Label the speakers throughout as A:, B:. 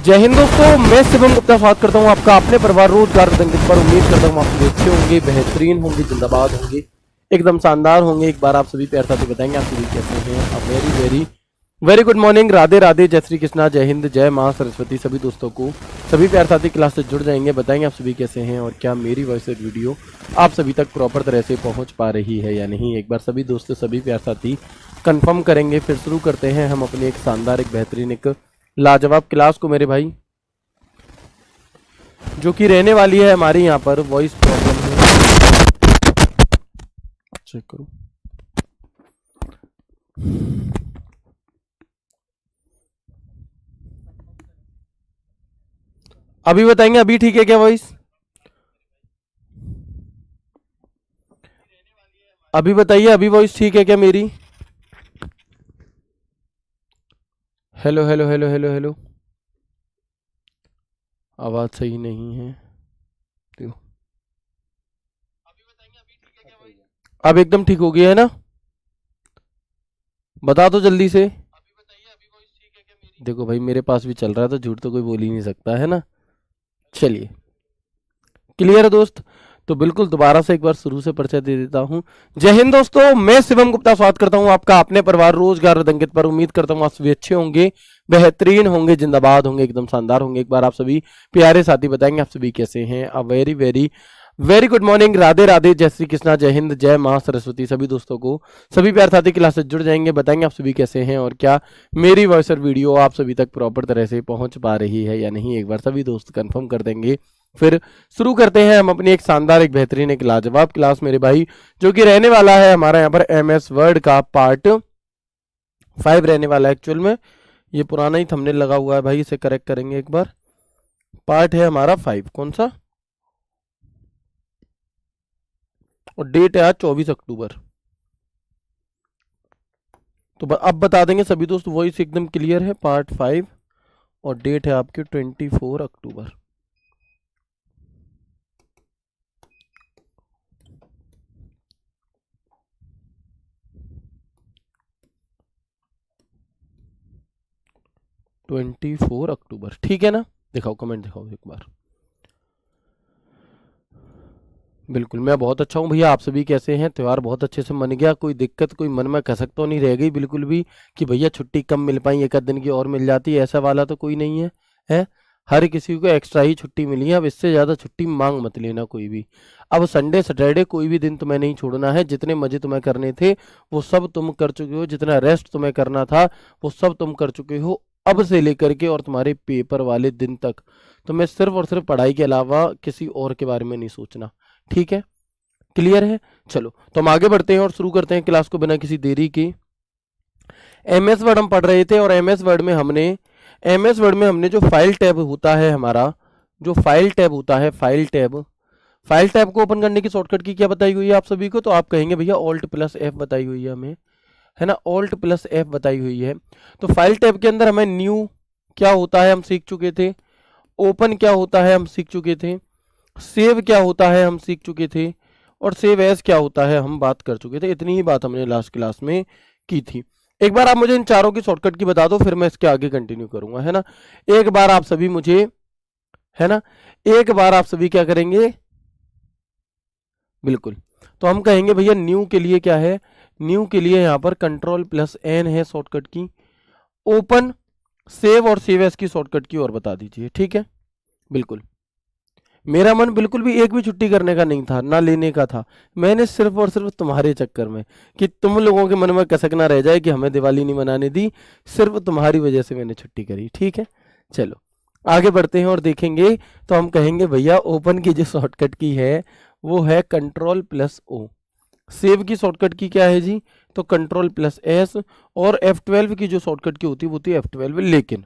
A: जय हिंद दोस्तों, मैं शिवम गुप्ता स्वागत करता हूं आपका अपने परिवार रोजगार दंगल पर। उम्मीद करता हूं आप सभी अच्छे होंगे, बेहतरीन होंगे, जिंदाबाद होंगे, एकदम शानदार होंगे। एक बार आप सभी प्यार साथी बताएंगे आप सभी कैसे हैं। आप very very very good morning, Radhe Radhe, जय श्री कृष्णा, जय हिंद, जय माँ सरस्वती। सभी दोस्तों को सभी प्यार साथी क्लास से जुड़ जाएंगे, बताएंगे आप सभी कैसे हैं और क्या मेरी वॉइस वीडियो आप सभी तक प्रॉपर तरह से पहुंच पा रही है या नहीं। एक बार सभी दोस्तों सभी प्यार साथी कंफर्म करेंगे, फिर शुरू करते हैं हम अपनी एक शानदार, एक बेहतरीन, एक लाजवाब क्लास को मेरे भाई, जो कि रहने वाली है हमारी यहाँ पर वॉइस प्रॉब्लम है। चेक करो, अभी बताएंगे अभी ठीक है क्या वॉइस? अभी बताइए अभी वॉइस ठीक है क्या मेरी? Hello hello hello hello hello, आवाज सही नहीं है। देखो अब एकदम ठीक हो गया है ना? बता दो जल्दी से। देखो भाई मेरे पास भी चल रहा है तो झूठ तो कोई बोल ही नहीं सकता है ना। चलिए क्लियर है दोस्त, तो बिल्कुल दोबारा से एक बार शुरू से परिचय दे देता हूं। जय हिंद दोस्तों, मैं शिवम गुप्ता स्वागत करता हूं आपका अपने परिवार रोजगार दंगल पर। उम्मीद करता हूं आप सभी अच्छे होंगे, बेहतरीन होंगे, जिंदाबाद होंगे, एकदम शानदार होंगे। एक बार आप सभी प्यारे साथी बताएंगे आप सभी कैसे हैं। A very very very good morning, Radhe Radhe, जय श्री कृष्णा, जय हिंद, जय माँ सरस्वती। सभी दोस्तों को सभी प्यार साथी क्लास से जुड़ जाएंगे, बताएंगे आप सभी कैसे हैं और क्या मेरी वॉइस और वीडियो आप सभी तक प्रॉपर तरह से पहुंच पा रही है या नहीं। एक बार सभी दोस्त कंफर्म कर देंगे, फिर शुरू करते हैं हम अपनी एक शानदार, एक बेहतरीन, एक लाजवाब क्लास मेरे भाई, जो कि रहने वाला है हमारा यहाँ पर MS वर्ड का पार्ट 5 रहने वाला है। एक्चुअल में ये पुराना ही थंबनेल लगा हुआ है भाई, इसे करेक्ट करेंगे एक बार। पार्ट है हमारा 5, कौन सा? और डेट है आज 24 अक्टूबर। तो अब बता देंगे सभी दोस्त, वॉइस एकदम क्लियर है। पार्ट 5 और डेट है आपकी 24 अक्टूबर। अक्टूबर, ठीक है ना? दिखाओ कमेंट, दिखाओ एक बार। बिल्कुल मैं बहुत अच्छा हूँ भैया, आप सभी कैसे हैं? त्यौहार बहुत अच्छे से मन गया, कोई दिक्कत, कोई मन में कसक तो नहीं रह गई बिल्कुल भी कि भैया छुट्टी कम मिल पाई, एक आध दिन की और मिल जाती, ऐसा वाला तो कोई नहीं है, है? हर किसी को एक्स्ट्रा ही छुट्टी मिली है। अब इससे ज़्यादा छुट्टी मांग मत लेना कोई भी। अब संडे सैटरडे कोई भी दिन तुम्हें नहीं छोड़ना है। जितने मजे तुम्हें करने थे वो सब तुम कर चुके हो, जितना रेस्ट तुम्हें करना था वो सब तुम कर चुके हो। अब से लेकर के और तुम्हारे पेपर वाले दिन तक तुम्हें सिर्फ और सिर्फ पढ़ाई के अलावा किसी और के बारे में नहीं सोचना, ठीक है? क्लियर है? चलो तो हम आगे बढ़ते हैं और शुरू करते हैं क्लास को बिना किसी देरी के। MS वर्ड हम पढ़ रहे थे और MS वर्ड में हमने जो फाइल टैब होता है हमारा, जो फाइल टैब होता है, फाइल टैब को ओपन करने की शॉर्टकट की क्या बताई हुई है आप सभी को? तो आप कहेंगे भैया Alt+F बताई हुई है हमें, है ना? Alt+F बताई हुई है। तो फाइल टैब के अंदर हमें न्यू क्या होता है हम सीख चुके थे, ओपन क्या होता है हम सीख चुके थे, सेव क्या होता है हम सीख चुके थे, और सेव एज क्या होता है हम बात कर चुके थे। इतनी ही बात हमने लास्ट क्लास में की थी। एक बार आप मुझे इन चारों की शॉर्टकट की बता दो, फिर मैं इसके आगे कंटिन्यू करूंगा, है ना? एक बार आप सभी मुझे, है ना, एक बार आप सभी क्या करेंगे? बिल्कुल, तो हम कहेंगे भैया न्यू के लिए क्या है? न्यू के लिए यहाँ पर Ctrl+N है शॉर्टकट की। ओपन, सेव और सेव एज की शॉर्टकट की और बता दीजिए, ठीक है? बिल्कुल मेरा मन बिल्कुल भी एक भी छुट्टी करने का नहीं था, ना लेने का था। मैंने सिर्फ और सिर्फ तुम्हारे चक्कर में, कि तुम लोगों के मन में कसक ना रह जाए कि हमें दिवाली नहीं मनाने दी, सिर्फ तुम्हारी वजह से मैंने छुट्टी करी, ठीक है? चलो आगे बढ़ते हैं और देखेंगे। तो हम कहेंगे भैया ओपन की जो शॉर्टकट की है वो है Ctrl+O। सेव की शॉर्टकट की क्या है जी? तो Ctrl+S। और F12 की जो शॉर्टकट की होती है वो होती है F12।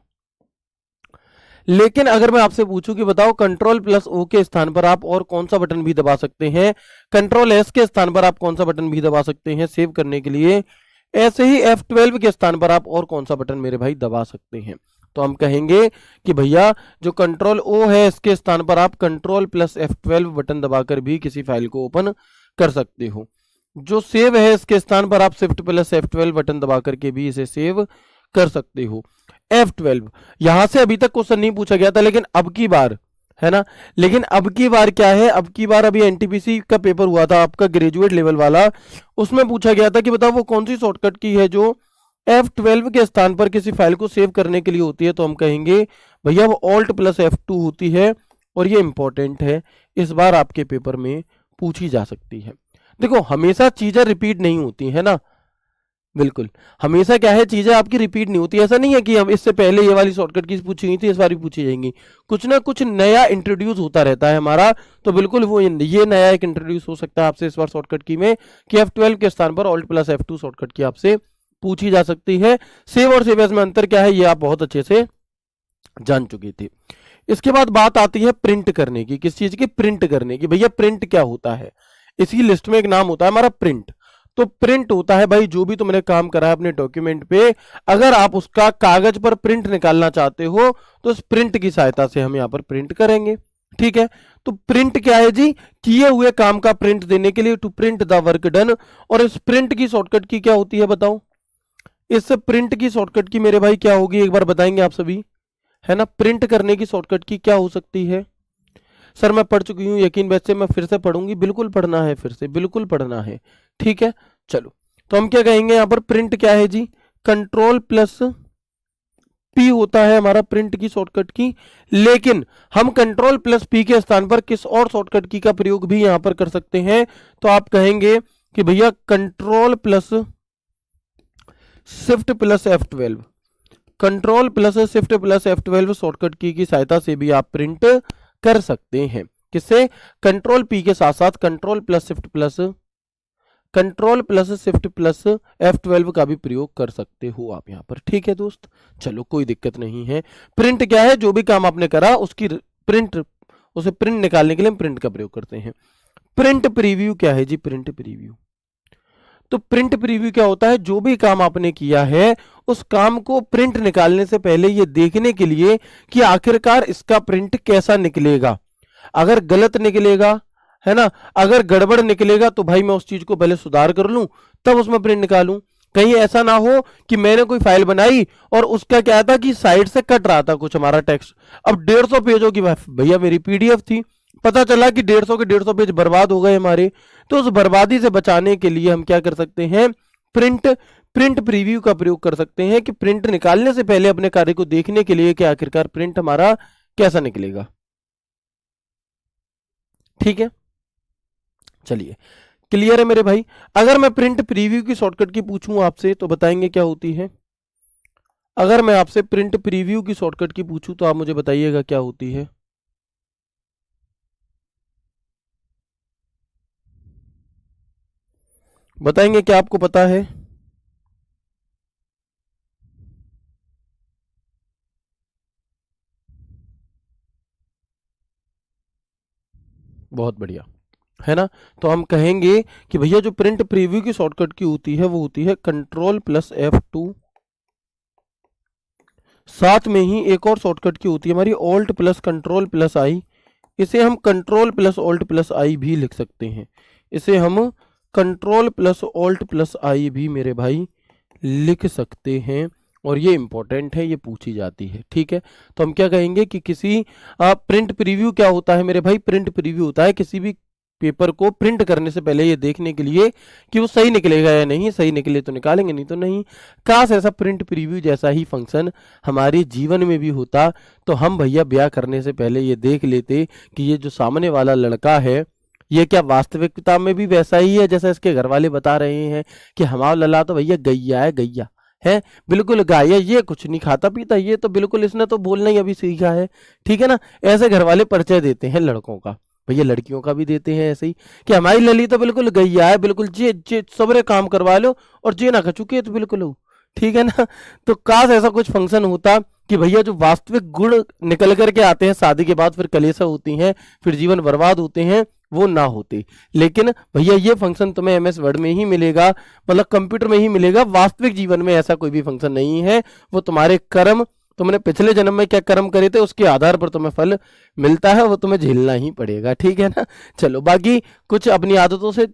A: लेकिन अगर मैं आपसे पूछूं कि बताओ Ctrl+O के स्थान पर आप और कौन सा बटन भी दबा सकते हैं, Ctrl+S के स्थान पर आप कौन सा बटन भी दबा सकते हैं सेव करने के लिए, ऐसे ही F12 के स्थान पर आप और कौन सा बटन मेरे भाई दबा सकते हैं? तो हम कहेंगे कि भैया जो Ctrl+O है इसके स्थान पर आप Ctrl+F12 बटन दबाकर भी किसी फाइल को ओपन कर सकते हो। जो सेव है इसके स्थान पर आप Shift+F12 बटन दबा करके भी इसे सेव कर सकते हो। F12। यहां से अभी तक क्वेश्चन नहीं पूछा गया था, लेकिन अब की बार, है ना, लेकिन अब की बार क्या है, अब की बार अभी एनटीपीसी का पेपर हुआ था आपका ग्रेजुएट लेवल वाला, उसमें पूछा गया था कि बताओ वो कौन सी शॉर्टकट की है जो F12 के स्थान पर किसी फाइल को सेव करने के लिए होती है। तो हम कहेंगे भैया वो Alt+F2 होती है, और ये इंपॉर्टेंट है, इस बार आपके पेपर में पूछी जा सकती है। देखो हमेशा चीजें रिपीट नहीं होती है ना, बिल्कुल हमेशा क्या है, चीजें आपकी रिपीट नहीं होती। ऐसा नहीं है कि हम इससे पहले ये वाली शॉर्टकट की पूछी गई थी, इस बार भी पूछी जाएंगी, कुछ ना कुछ नया इंट्रोड्यूस होता रहता है हमारा। तो बिल्कुल वो ये नया एक इंट्रोड्यूस हो सकता है आपसे इस बार शॉर्टकट की में, कि F12 के स्थान पर Alt+F2 शॉर्टकट की आपसे पूछी जा सकती है। सेव और सेव एज में अंतर क्या है, ये आप बहुत अच्छे से जान चुकी थी। इसके बाद बात आती है प्रिंट करने की। किस चीज की? प्रिंट करने की। भैया प्रिंट क्या होता है? इसी लिस्ट में एक नाम होता है हमारा प्रिंट। तो प्रिंट होता है भाई जो भी तुमने काम करा है अपने डॉक्यूमेंट पे, अगर आप उसका कागज पर प्रिंट निकालना चाहते हो तो इस प्रिंट की सहायता से हम यहाँ पर प्रिंट करेंगे। ठीक है, तो प्रिंट क्या है जी? किए हुए काम का प्रिंट देने के लिए, to print the work done. और इस प्रिंट की शॉर्टकट की क्या होती है बताओ? इस प्रिंट की शॉर्टकट की मेरे भाई क्या होगी, एक बार बताएंगे आप सभी, है ना? प्रिंट करने की शॉर्टकट की क्या हो सकती है? सर मैं पढ़ चुकी हूँ, यकीन वैसे मैं फिर से पढ़ूंगी, बिल्कुल पढ़ना है, फिर से बिल्कुल पढ़ना है। ठीक है, चलो तो हम क्या कहेंगे यहाँ पर? प्रिंट क्या है जी? Ctrl+P होता है हमारा प्रिंट की शॉर्टकट की। लेकिन हम Ctrl+P के स्थान पर किस और शॉर्टकट की का प्रयोग भी यहां पर कर सकते हैं। तो आप कहेंगे कि भैया Ctrl+Shift+F12, Ctrl+Shift+F12 शॉर्टकट की सहायता से भी आप प्रिंट कर सकते हैं। किससे? Ctrl+P के साथ साथ Ctrl+Shift+F12 का भी प्रयोग कर सकते हो आप यहाँ पर। ठीक है दोस्त, चलो कोई दिक्कत नहीं है। प्रिंट क्या है? जो भी काम आपने करा उसकी प्रिंट, उसे प्रिंट निकालने के लिए हम प्रिंट का प्रयोग करते हैं। प्रिंट प्रीव्यू क्या है जी? प्रिंट प्रीव्यू, तो प्रिंट प्रीव्यू क्या होता है? जो भी काम आपने किया है उस काम को प्रिंट निकालने से पहले ये देखने के लिए कि आखिरकार इसका प्रिंट कैसा निकलेगा। अगर गलत निकलेगा, है ना, अगर गड़बड़ निकलेगा तो भाई मैं उस चीज को पहले सुधार कर लूं तब उसमें प्रिंट निकालूं। कहीं ऐसा ना हो कि मैंने कोई फाइल बनाई और उसका क्या था कि साइड से कट रहा था कुछ हमारा टेक्स्ट, अब 150 पेजों की भैया मेरी पीडीएफ थी, पता चला कि 150 के 150 पेज बर्बाद हो गए हमारे। तो उस बर्बादी से बचाने के लिए हम क्या कर सकते हैं? प्रिंट प्रीव्यू का प्रयोग कर सकते हैं, कि प्रिंट निकालने से पहले अपने कार्य को देखने के लिए कि आखिरकार प्रिंट हमारा कैसा निकलेगा। ठीक है, चलिए क्लियर है मेरे भाई। अगर मैं प्रिंट प्रीव्यू की शॉर्टकट की पूछूं आपसे तो बताएंगे क्या होती है? अगर मैं आपसे प्रिंट प्रीव्यू की शॉर्टकट की पूछूं तो आप मुझे बताइएगा क्या होती है? बताएंगे क्या आपको पता है? बहुत बढ़िया, है ना। तो हम कहेंगे कि भैया जो प्रिंट प्रीव्यू की शॉर्टकट की होती है वो होती है Ctrl+F2, साथ में ही एक और शॉर्टकट की होती है हमारी Alt+Ctrl+I। इसे हम Ctrl+Alt+I भी लिख सकते हैं, इसे हम Ctrl+Alt+I भी मेरे भाई लिख सकते हैं, और ये इंपॉर्टेंट है, ये पूछी जाती है। ठीक है, तो हम क्या कहेंगे कि किसी प्रिंट प्रीव्यू क्या होता है मेरे भाई? प्रिंट प्रीव्यू होता है किसी भी पेपर को प्रिंट करने से पहले ये देखने के लिए कि वो सही निकलेगा या नहीं, सही निकले तो निकालेंगे, नहीं तो नहीं। काश ऐसा प्रिंट प्रीव्यू जैसा ही फंक्शन हमारे जीवन में भी होता, तो हम भैया ब्याह करने से पहले ये देख लेते कि ये जो सामने वाला लड़का है ये क्या वास्तविकता में भी वैसा ही है जैसा इसके घर वाले बता रहे हैं कि हमारा लला तो भैया गैया है, गैया है, बिल्कुल गाय है, ये कुछ नहीं खाता पीता, ये तो बिल्कुल इसने तो बोलना ही अभी सीखा है। ठीक है ना, ऐसे घर वाले परिचय देते हैं लड़कों का, भैया लड़कियों का भी देते हैं ऐसे ही कि हमारी लली तो बिल्कुल गैया है, बिल्कुल जे जे सबरे काम करवा लो और जे ना कर चुके तो बिल्कुल हो। ठीक है ना, तो काश ऐसा कुछ फंक्शन होता कि भैया जो वास्तविक गुण निकल करके आते हैं शादी के बाद, फिर कलेशा होती हैं, फिर जीवन बर्बाद होते हैं, वो ना होते। लेकिन भैया ये फंक्शन तुम्हें एमएस वर्ड में ही मिलेगा, मतलब कंप्यूटर में ही मिलेगा, वास्तविक जीवन में ऐसा कोई भी फंक्शन नहीं है। वो तुम्हारे कर्म, तुमने पिछले जन्म में क्या कर्म करे थे उसके आधार पर तुम्हें फल मिलता है, वो तुम्हें झेलना ही पड़ेगा। ठीक है ना, चलो बाकी कुछ अपनी आदतों से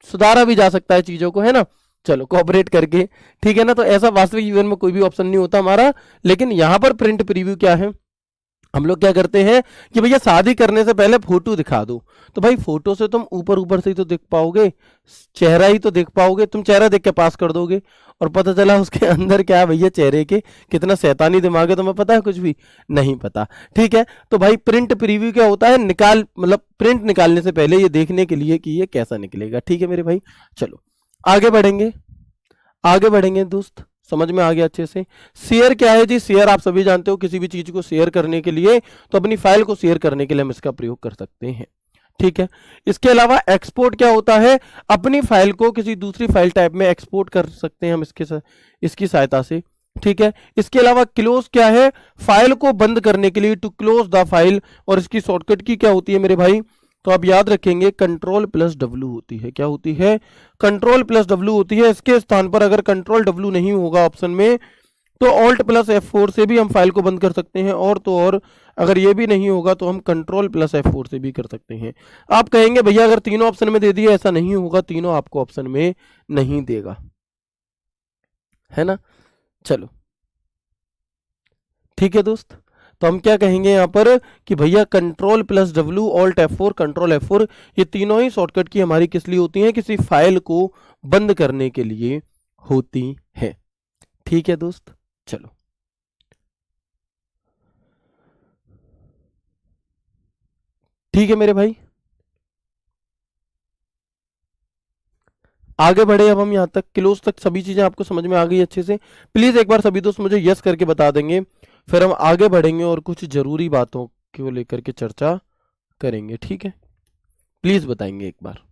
A: सुधारा भी जा सकता है चीजों को, है ना। चलो कोऑपरेट करके, ठीक है ना। तो ऐसा वास्तविक जीवन में कोई भी ऑप्शन नहीं होता हमारा, लेकिन यहाँ पर प्रिंट प्रीव्यू क्या है, हम लोग क्या करते हैं कि भैया शादी करने से पहले फोटो दिखा दो। तो भाई फोटो से तुम ऊपर ऊपर से ही तो देख पाओगे, चेहरा ही तो देख पाओगे, तुम चेहरा देख के पास कर दोगे, और पता चला उसके अंदर क्या है भैया, चेहरे के कितना शैतानी दिमाग है, तुम्हें पता है कुछ भी नहीं पता, ठीक है। तो भाई प्रिंट प्रीव्यू क्या होता है, मतलब प्रिंट निकालने से पहले ये देखने के लिए कि ये कैसा निकलेगा, ठीक है मेरे भाई। चलो आगे बढ़ेंगे, आगे बढ़ेंगे दोस्त, समझ में आ गया अच्छे से। शेयर क्या है जी, शेयर आप सभी जानते हो, किसी भी चीज को शेयर करने के लिए, तो अपनी फाइल को शेयर करने के लिए हम इसका प्रयोग कर सकते हैं, ठीक है। इसके अलावा एक्सपोर्ट क्या होता है, अपनी फाइल को किसी दूसरी फाइल टाइप में एक्सपोर्ट कर सकते हैं हम इसकी सहायता से, ठीक है। इसके अलावा क्लोज क्या है, फाइल को बंद करने के लिए, टू क्लोज द फाइल, और इसकी शॉर्टकट की क्या होती है मेरे भाई, तो आप याद रखेंगे कंट्रोल प्लस डब्ल्यू होती है, क्या होती है, कंट्रोल प्लस डब्ल्यू होती है। इसके स्थान पर अगर कंट्रोल डब्ल्यू नहीं होगा ऑप्शन में, तो ऑल्ट प्लस F4 से भी हम फाइल को बंद कर सकते हैं, और तो और अगर ये भी नहीं होगा तो हम कंट्रोल प्लस F4 से भी कर सकते हैं। आप कहेंगे भैया अगर तीनों ऑप्शन में दे दिए, ऐसा नहीं होगा, तीनों आपको ऑप्शन में नहीं देगा, है ना। चलो ठीक है दोस्त, तो हम क्या कहेंगे यहाँ पर कि भैया control plus W, alt F4, control F4, ये तीनों ही शॉर्टकट की हमारी किस लिए होती हैं, किसी फाइल को बंद करने के लिए होती है, ठीक है दोस्त। चलो ठीक है मेरे भाई, आगे बढ़े। अब हम यहाँ तक क्लोज तक सभी चीजें आपको समझ में आ गई अच्छे से। प्लीज एक बार सभी दोस्त मुझे यस करके बता देंगे, फिर हम आगे बढ़ेंगे और कुछ जरूरी बातों को लेकर के चर्चा करेंगे, ठीक है। प्लीज बताएंगे एक बार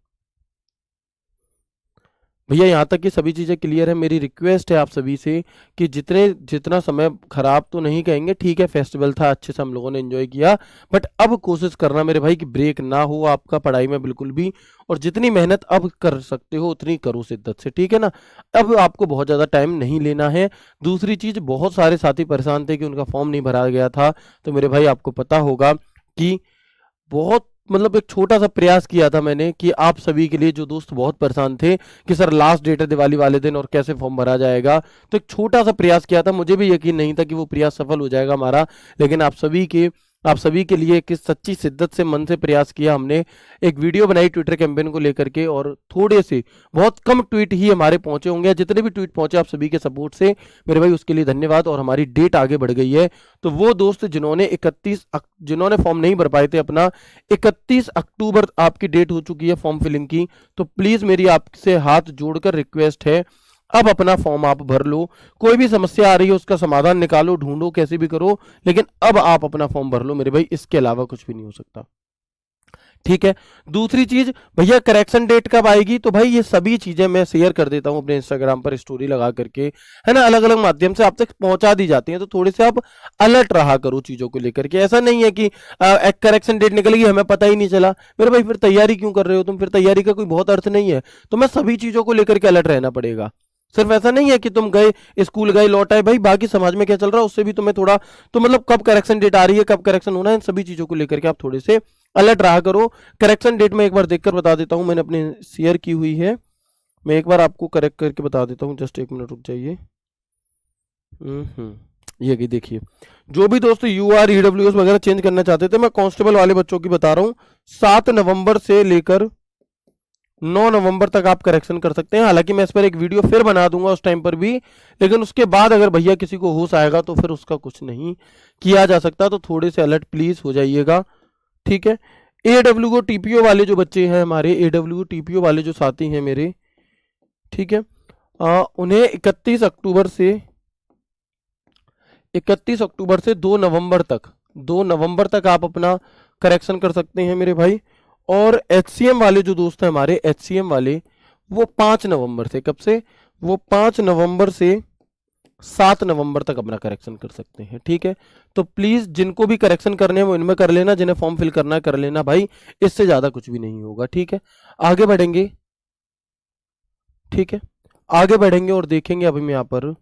A: भैया यहाँ तक की सभी चीजें क्लियर है। मेरी रिक्वेस्ट है आप सभी से कि जितना समय खराब तो नहीं कहेंगे, ठीक है, फेस्टिवल था, अच्छे से हम लोगों ने एंजॉय किया, बट अब कोशिश करना मेरे भाई कि ब्रेक ना हो आपका पढ़ाई में बिल्कुल भी, और जितनी मेहनत अब कर सकते हो उतनी करो शिद्दत से, ठीक है ना। अब आपको बहुत ज़्यादा टाइम नहीं लेना है। दूसरी चीज़, बहुत सारे साथी परेशान थे कि उनका फॉर्म नहीं भरा गया था, तो मेरे भाई आपको पता होगा कि बहुत मतलब एक छोटा सा प्रयास किया था मैंने कि आप सभी के लिए, जो दोस्त बहुत परेशान थे कि सर लास्ट डेट है दिवाली वाले दिन और कैसे फॉर्म भरा जाएगा, तो एक छोटा सा प्रयास किया था। मुझे भी यकीन नहीं था कि वो प्रयास सफल हो जाएगा हमारा, लेकिन आप सभी के लिए एक सच्ची शिद्दत से मन से प्रयास किया हमने। एक वीडियो बनाई ट्विटर कैंपेन को लेकर के, और थोड़े से बहुत कम ट्वीट ही हमारे पहुंचे होंगे, जितने भी ट्वीट पहुंचे आप सभी के सपोर्ट से मेरे भाई, उसके लिए धन्यवाद। और हमारी डेट आगे बढ़ गई है, तो वो दोस्त जिन्होंने फॉर्म नहीं भर पाए थे अपना, 31 अक्टूबर आपकी डेट हो चुकी है फॉर्म फिलिंग की। तो प्लीज मेरी आपसे हाथ जोड़कर रिक्वेस्ट है, अब अपना फॉर्म आप भर लो। कोई भी समस्या आ रही है उसका समाधान निकालो, ढूंढो, कैसे भी करो, लेकिन अब आप अपना फॉर्म भर लो मेरे भाई, इसके अलावा कुछ भी नहीं हो सकता, ठीक है। दूसरी चीज भैया, करेक्शन डेट कब आएगी, तो भाई ये सभी चीजें मैं शेयर कर देता हूं अपने इंस्टाग्राम पर स्टोरी लगा करके, है ना, अलग अलग माध्यम से आप तक पहुंचा दी जाती हैं, तो थोड़े से आप अलर्ट रहा करो चीजों को लेकर के। ऐसा नहीं है कि एक करेक्शन डेट निकलेगी हमें पता ही नहीं चला, मेरे भाई फिर तैयारी क्यों कर रहे हो तुम, फिर तैयारी का कोई बहुत अर्थ नहीं है। तो मैं सभी चीजों को लेकर के अलर्ट रहना पड़ेगा। सिर्फ ऐसा नहीं है कि तुम गए स्कूल गए लौट आए, भाई बाकी समाज में क्या चल रहा है उससे भी तुम्हें थोड़ा, तो मतलब कब करेक्शन डेट आ रही है, कब करेक्शन होना है, इन सभी चीजों को लेकर के आप थोड़े से अलर्ट रहा करो। करेक्शन डेट में एक बार देखकर बता देता हूं, मैंने अपने शेयर की हुई है, मैं एक बार आपको करेक्ट करके बता देता हूं, जस्ट एक मिनट रुक जाइए। ये देखिए, जो भी दोस्त UR EWS वगैरह चेंज करना चाहते थे, मैं कांस्टेबल वाले बच्चों की बता रहा हूँ, 7 नवंबर से लेकर 9 नवंबर तक आप करेक्शन कर सकते हैं। हालांकि मैं इस पर एक वीडियो फिर बना दूंगा उस टाइम पर भी, लेकिन उसके बाद अगर भैया किसी को होश आएगा तो फिर उसका कुछ नहीं किया जा सकता, तो थोड़े से अलर्ट प्लीज हो जाइएगा, ठीक है। AWO TPO वाले जो बच्चे हैं हमारे, AWO TPO वाले जो साथी हैं मेरे, ठीक है, उन्हें 31 अक्टूबर से 2 नवंबर तक आप अपना करेक्शन कर सकते हैं मेरे भाई। और HCM वाले जो दोस्त हैं हमारे, HCM वाले, वो 5 नवंबर से, कब से, वो 5 नवंबर से 7 नवंबर तक अपना करेक्शन कर सकते हैं, ठीक है। तो प्लीज जिनको भी करेक्शन करने हैं वो इनमें कर लेना, जिन्हें फॉर्म फिल करना है कर लेना भाई, इससे ज्यादा कुछ भी नहीं होगा, ठीक है। आगे बढ़ेंगे, ठीक है, आगे बढ़ेंगे और देखेंगे अभी मैं यहाँ पर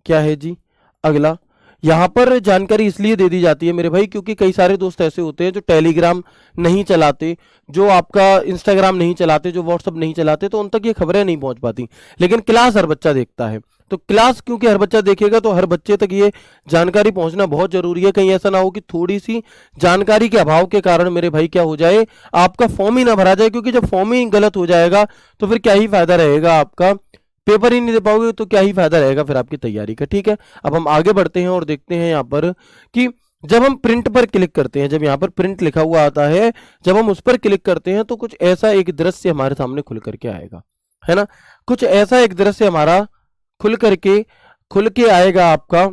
A: क्या है जी अगला। यहाँ पर जानकारी इसलिए दे दी जाती है मेरे भाई क्योंकि कई सारे दोस्त ऐसे होते हैं जो टेलीग्राम नहीं चलाते, जो आपका इंस्टाग्राम नहीं चलाते, जो व्हाट्सअप नहीं चलाते, तो उन तक ये खबरें नहीं पहुंच पाती। लेकिन क्लास हर बच्चा देखता है, तो क्लास क्योंकि हर बच्चा देखेगा तो हर बच्चे तक ये जानकारी पहुंचना बहुत जरूरी है। कहीं ऐसा ना हो कि थोड़ी सी जानकारी के अभाव के कारण मेरे भाई क्या हो जाए, आपका फॉर्म ही ना भरा जाए, क्योंकि जब फॉर्म ही गलत हो जाएगा तो फिर क्या ही फायदा रहेगा, आपका पेपर ही नहीं दे पाओगे तो क्या ही फायदा रहेगा फिर आपकी तैयारी का। ठीक है, अब हम आगे बढ़ते हैं और देखते हैं यहाँ पर कि जब हम प्रिंट पर क्लिक करते हैं, जब यहाँ पर प्रिंट लिखा हुआ आता है, जब हम उस पर क्लिक करते हैं तो कुछ ऐसा एक दृश्य हमारे सामने खुल करके आएगा, है ना। कुछ ऐसा एक दृश्य हमारा खुल के आएगा आपका,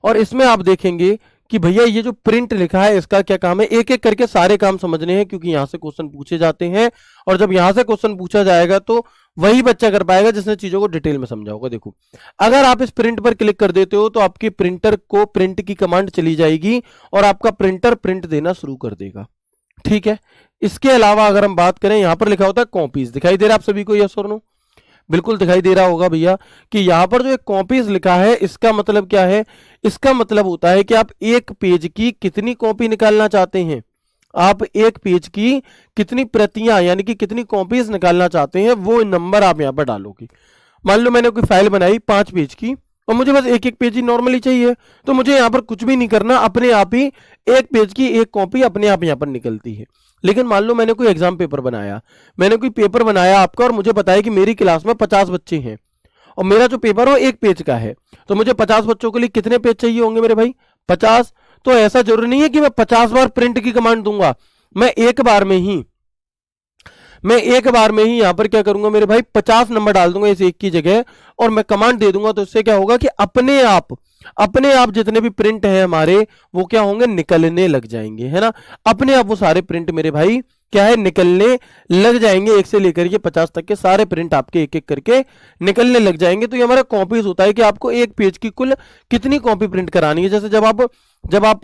A: और इसमें आप देखेंगे कि भैया ये जो प्रिंट लिखा है इसका क्या काम है। एक एक करके सारे काम समझने हैं क्योंकि यहां से क्वेश्चन पूछे जाते हैं, और जब यहां से क्वेश्चन पूछा जाएगा तो वही बच्चा कर पाएगा जिसने चीजों को डिटेल में समझा होगा। देखो, अगर आप इस प्रिंट पर क्लिक कर देते हो तो आपके प्रिंटर को प्रिंट की कमांड चली जाएगी और आपका प्रिंटर प्रिंट देना शुरू कर देगा। ठीक है, इसके अलावा अगर हम बात करें, यहां पर लिखा होता है कॉपीज, दिखाई दे रहा है आप सभी को, यस और नो? बिल्कुल दिखाई दे रहा होगा भैया कि यहां पर जो एक कॉपीज लिखा है इसका मतलब क्या है। इसका मतलब होता है कि आप एक पेज की कितनी कॉपी निकालना चाहते हैं, आप एक पेज की कितनी प्रतियां यानी कि कितनी कॉपीज निकालना चाहते हैं, वो नंबर आप यहां पर डालोगे। मान लो मैंने कोई फाइल बनाई 5 पेज की और मुझे बस एक एक पेज ही नॉर्मली चाहिए, तो मुझे यहां पर कुछ भी नहीं करना, अपने आप ही एक पेज की एक कॉपी अपने आप यहां पर निकलती है। लेकिन मान लो मैंने कोई एग्जाम पेपर बनाया, मैंने कोई पेपर बनाया आपका, और मुझे बताया कि मेरी क्लास में 50 बच्चे हैं और मेरा जो पेपर हो 1 पेज का है, तो मुझे 50 बच्चों के लिए कितने पेज चाहिए होंगे मेरे भाई? 50। तो ऐसा जरूरी नहीं है कि मैं 50 बार प्रिंट की कमांड दूंगा, मैं एक बार में ही यहां पर क्या करूंगा मेरे भाई, 50 नंबर डाल दूंगा इस एक की जगह, और मैं कमांड दे दूंगा। तो इससे क्या होगा कि अपने आप जितने भी प्रिंट है हमारे वो क्या होंगे, निकलने लग जाएंगे, है ना। अपने आप वो सारे प्रिंट मेरे भाई क्या है, निकलने लग जाएंगे। 1 से लेकर के 50 तक के सारे प्रिंट आपके एक एक करके निकलने लग जाएंगे। तो ये हमारा कॉपीज होता है कि आपको एक पेज की कुल कितनी कॉपी प्रिंट करानी है। जैसे जब आप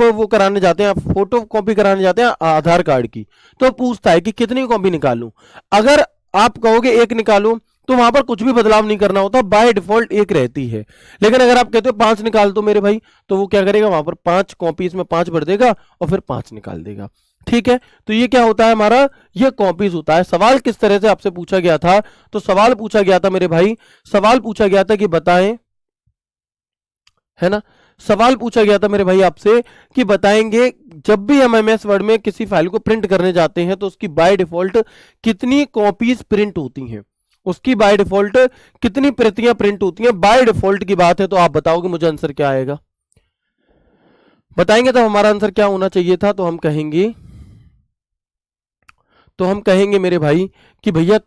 A: वो कराने जाते हैं, फोटो कॉपी कराने जाते हैं आधार कार्ड की, तो पूछता है कि कितनी कॉपी निकालूं। अगर आप कहोगे एक निकालूं तो वहां पर कुछ भी बदलाव नहीं करना होता, बाय डिफॉल्ट एक रहती है। लेकिन अगर आप कहते हो 5 निकाल दो मेरे भाई, तो वो क्या करेगा, वहां पर 5 कॉपीज में 5 भर देगा और फिर 5 निकाल देगा। ठीक है, तो ये क्या होता है हमारा, ये कॉपीज होता है। सवाल किस तरह से आपसे पूछा गया था, तो सवाल पूछा गया था मेरे भाई, सवाल पूछा गया था कि बताएं, है ना। सवाल पूछा गया था मेरे भाई आपसे कि बताएंगे जब भी हम एमएस वर्ड में किसी फाइल को प्रिंट करने जाते हैं तो उसकी बाय डिफॉल्ट कितनी कॉपीज प्रिंट होती हैं, उसकी बाय डिफॉल्ट कितनी प्रतियां प्रिंट होती हैं। बाय डिफॉल्ट की बात है तो आप बताओगे मुझे आंसर क्या आएगा, बताएंगे तो हमारा आंसर क्या होना चाहिए था। तो हम कहेंगे मेरे भाई कि भैया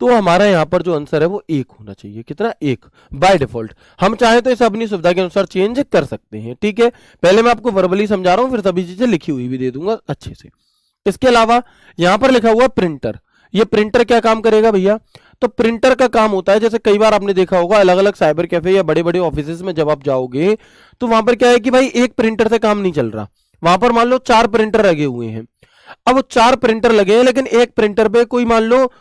A: तो हमारा यहां पर जो आंसर है वो 1 होना चाहिए। कितना? 1 बाय डिफॉल्ट। हम चाहे तो इसे अपनी सुविधा के अनुसार चेंज कर सकते हैं। ठीक है, पहले मैं आपको वर्बली समझा रहा हूं, फिर सभी चीजें लिखी हुई भी दे दूंगा अच्छे से। इसके अलावा यहां पर लिखा हुआ प्रिंटर, ये प्रिंटर क्या काम करेगा भैया, तो प्रिंटर का काम होता है, जैसे कई बार आपने देखा होगा अलग अलग साइबर कैफे या बड़े बड़े ऑफिस में जब आप जाओगे तो वहां पर क्या है कि भाई एक प्रिंटर से काम नहीं चल रहा, वहां पर मान लो 4 प्रिंटर लगे हुए हैं। अब वो 4 प्रिंटर लगे हैं लेकिन एक प्रिंटर पे कोई मान लो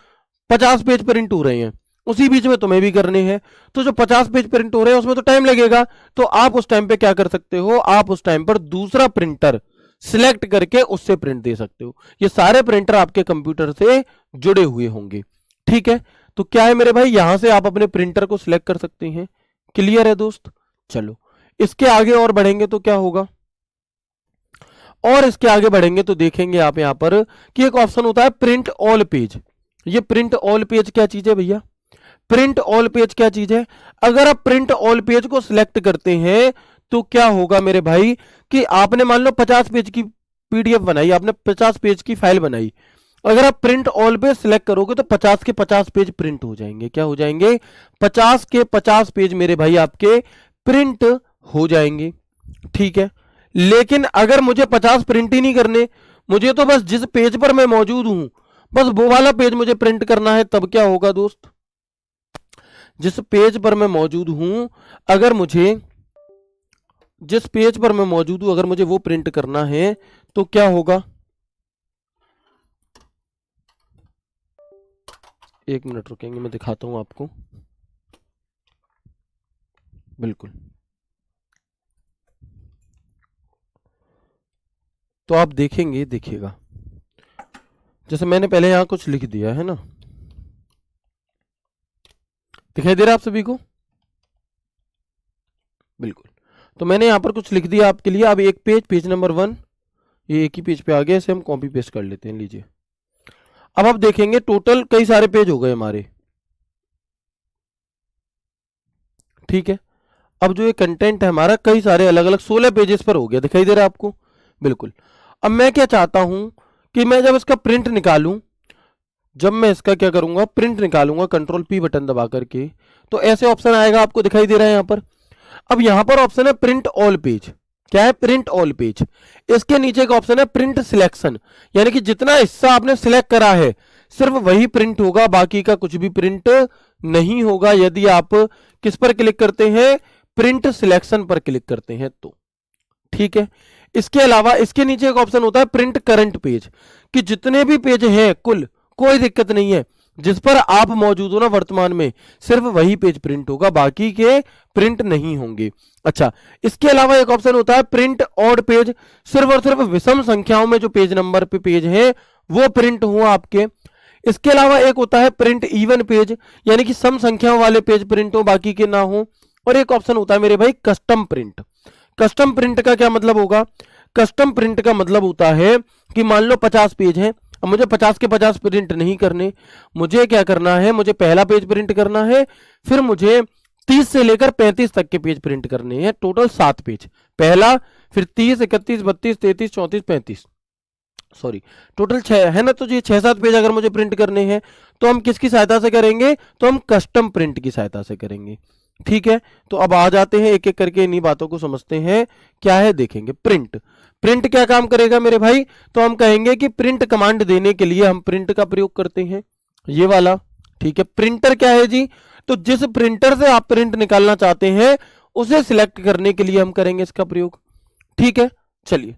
A: 50 पेज प्रिंट हो रहे हैं, उसी बीच में तुम्हें भी करने हैं, तो जो 50 पेज प्रिंट हो रहे हैं उसमें तो टाइम लगेगा। तो आप उस टाइम पे क्या कर सकते हो, आप उस टाइम पर दूसरा प्रिंटर सिलेक्ट करके उससे प्रिंट दे सकते हो। ये सारे प्रिंटर आपके कंप्यूटर से जुड़े हुए होंगे। ठीक है, तो क्या है मेरे भाई, यहां से आप अपने प्रिंटर को सिलेक्ट कर सकते हैं। क्लियर है दोस्त? चलो इसके आगे और बढ़ेंगे तो क्या होगा, और इसके आगे बढ़ेंगे तो देखेंगे आप यहां पर कि एक ऑप्शन होता है प्रिंट ऑल पेज। ये प्रिंट ऑल पेज क्या चीज है भैया, प्रिंट ऑल पेज क्या चीज है। अगर आप प्रिंट ऑल पेज को सिलेक्ट करते हैं तो क्या होगा मेरे भाई कि आपने मान लो 50 पेज की पीडीएफ बनाई, आपने 50 पेज की फाइल बनाई, अगर आप प्रिंट ऑल पे सिलेक्ट करोगे तो 50 के 50 पेज प्रिंट हो जाएंगे। क्या हो जाएंगे? 50 के 50 पेज मेरे भाई आपके प्रिंट हो जाएंगे। ठीक है, लेकिन अगर मुझे 50 प्रिंट ही नहीं करने, मुझे तो बस जिस पेज पर मैं मौजूद हूं बस वो वाला पेज मुझे प्रिंट करना है, तब क्या होगा दोस्त, जिस पेज पर मैं मौजूद हूं अगर मुझे जिस पेज पर मैं मौजूद हूं अगर मुझे वो प्रिंट करना है तो क्या होगा, 1 मिनट रुकेंगे मैं दिखाता हूं आपको। बिल्कुल तो आप देखेंगे, देखिएगा जैसे मैंने पहले यहाँ कुछ लिख दिया है ना, दिखाई दे रहा है आप सभी को? बिल्कुल। तो मैंने यहाँ पर कुछ लिख दिया आपके लिए। अब एक पेज नंबर 1 ये एक ही पेज पे आ गया, इसे हम कॉपी पेस्ट कर लेते हैं। लीजिए, अब आप देखेंगे टोटल कई सारे पेज हो गए हमारे, ठीक है। अब जो ये कंटेंट है हमारा कई सारे अलग अलग 16 पेजेस पर हो गया, दिखाई दे रहा है आपको? बिल्कुल। अब मैं क्या चाहता हूं कि मैं जब इसका प्रिंट निकालूं, जब मैं इसका क्या करूंगा, प्रिंट निकालूंगा कंट्रोल P बटन दबा करके, तो ऐसे ऑप्शन आएगा, आपको दिखाई दे रहा है यहां पर। अब यहां पर ऑप्शन है प्रिंट ऑल पेज। क्या है? Print all page. इसके नीचे का ऑप्शन है प्रिंट सिलेक्शन, यानी कि जितना हिस्सा आपने सिलेक्ट करा है सिर्फ वही प्रिंट होगा, बाकी का कुछ भी प्रिंट नहीं होगा यदि आप किस पर क्लिक करते हैं, प्रिंट सिलेक्शन पर क्लिक करते हैं तो, ठीक है। इसके अलावा इसके नीचे एक ऑप्शन होता है प्रिंट करंट पेज, कि जितने भी पेज हैं कुल, कोई दिक्कत नहीं है, जिस पर आप मौजूद हो ना वर्तमान में, सिर्फ वही पेज प्रिंट होगा, बाकी के प्रिंट नहीं होंगे। अच्छा, इसके अलावा एक ऑप्शन होता है प्रिंट ऑड पेज, सिर्फ और सिर्फ विषम संख्याओं में जो पेज नंबर पे पेज है वो प्रिंट हो आपके। इसके अलावा एक होता है प्रिंट इवन पेज, यानी कि सम संख्याओं वाले पेज प्रिंट हो, बाकी के ना हो। और एक ऑप्शन होता है मेरे भाई कस्टम प्रिंट। कस्टम प्रिंट का क्या मतलब होगा? कस्टम प्रिंट का मतलब होता है कि मान लो 50 पेज हैं, अब मुझे 50 के 50 प्रिंट नहीं करने, मुझे क्या करना है, मुझे पहला पेज प्रिंट करना है, फिर मुझे 30 से लेकर 35 तक के पेज प्रिंट करने हैं, टोटल 7 पेज, पहला, फिर 30, 31, 32, 33, 34, 35, सॉरी टोटल 6 है ना। तो ये 6-7 पेज अगर मुझे प्रिंट करने हैं तो हम किसकी सहायता से करेंगे, तो हम कस्टम प्रिंट की सहायता से करेंगे, ठीक है। तो अब आ जाते हैं एक एक करके इन्हीं बातों को समझते हैं। क्या है देखेंगे। प्रिंट, प्रिंट क्या काम करेगा मेरे भाई, तो हम कहेंगे कि प्रिंट कमांड देने के लिए हम प्रिंट का प्रयोग करते हैं, ये वाला, ठीक है। प्रिंटर क्या है जी, तो जिस प्रिंटर से आप प्रिंट निकालना चाहते हैं उसे सिलेक्ट करने के लिए हम करेंगे इसका प्रयोग, ठीक है। चलिए,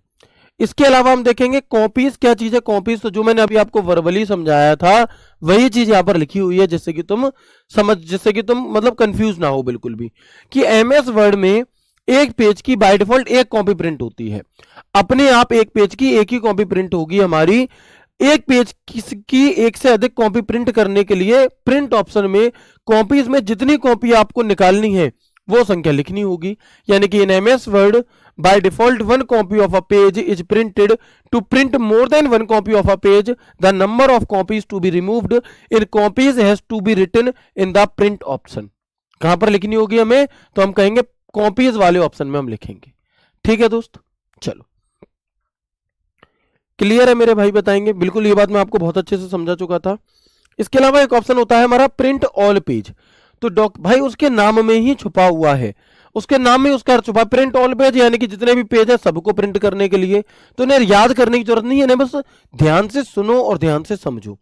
A: इसके अलावा हम देखेंगे कॉपीज क्या चीज है। कॉपीज तो जो मैंने अभी आपको वर्बली समझाया था वही चीज यहां पर लिखी हुई है, जिससे कि तुम मतलब कंफ्यूज ना हो बिल्कुल भी, कि एमएस वर्ड में एक पेज की बाय डिफॉल्ट एक कॉपी प्रिंट होती है, अपने आप एक पेज की एक ही कॉपी प्रिंट होगी हमारी। एक पेज की एक से अधिक कॉपी प्रिंट करने के लिए प्रिंट ऑप्शन में कॉपीज में जितनी कॉपी आपको निकालनी है वो संख्या लिखनी होगी, यानी कि इन MS word by default one copy of a page is printed. To print more than one copy of a page, the number of copies to be removed in copies has to be written in the print option. कहां पर लिखनी होगी हमें, तो हम कहेंगे copies वाले option में हम लिखेंगे, ठीक है दोस्त। चलो, क्लियर है मेरे भाई? बताएंगे बिल्कुल, ये बात मैं आपको बहुत अच्छे से समझा चुका था। इसके अलावा एक ऑप्शन होता है हमारा प्रिंट ऑल पेज, तो भाई उसके नाम में ही छुपा हुआ है, उसके नाम में उसका अर्थ छुपा, प्रिंट ऑल पेज, यानी कि जितने भी पेज है सबको प्रिंट करने के लिए। तो इन्हें याद करने की जरूरत नहीं है, बस ध्यान से सुनो और ध्यान से समझो।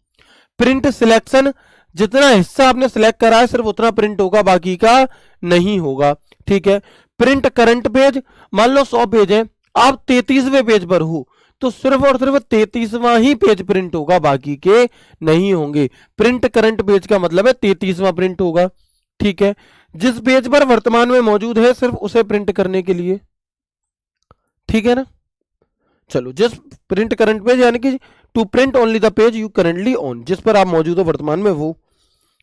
A: प्रिंट सिलेक्शन, जितना हिस्सा आपने सिलेक्ट करा है सिर्फ उतना प्रिंट होगा, बाकी का नहीं होगा, ठीक है। प्रिंट करंट पेज, मान लो 100 पेज है, आप 33वें पेज पर हो तो सिर्फ और सिर्फ 33वां ही पेज प्रिंट होगा, बाकी के नहीं होंगे। प्रिंट करंट पेज का मतलब है 33वां प्रिंट होगा, ठीक है। जिस पेज पर वर्तमान में मौजूद है सिर्फ उसे प्रिंट करने के लिए, ठीक है ना। चलो, जिस प्रिंट करंट पेज, यानी कि to print only the page you currently on, जिस पर आप मौजूद हो वर्तमान में वो।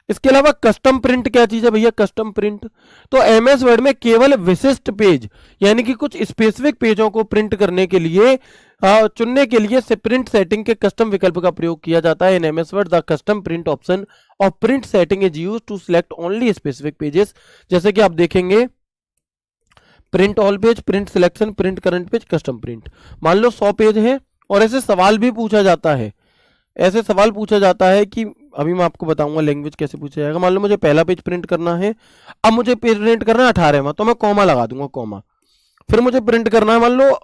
A: इसके अलावा कस्टम प्रिंट क्या चीज है भैया? कस्टम प्रिंट तो एमएस वर्ड में केवल विशिष्ट पेज, यानी कि कुछ स्पेसिफिक पेजों को प्रिंट करने के लिए चुनने के लिए से प्रिंट सेटिंग के कस्टम विकल्प का प्रयोग किया जाता है। In MS Word the custom print option of print setting is used to select only specific pages. जैसे कि आप देखेंगे print all page, print selection, print current page, custom print. मान लो 100 पेज है और ऐसे सवाल भी पूछा जाता है, ऐसे सवाल पूछा जाता है कि अभी मैं आपको बताऊंगा लैंग्वेज कैसे पूछा जाएगा। मान लो मुझे पहला पेज प्रिंट करना है, अब मुझे पेज प्रिंट करना है 18वां, तो मैं कॉमा लगा दूंगा, कॉमा। फिर मुझे प्रिंट करना है मान लो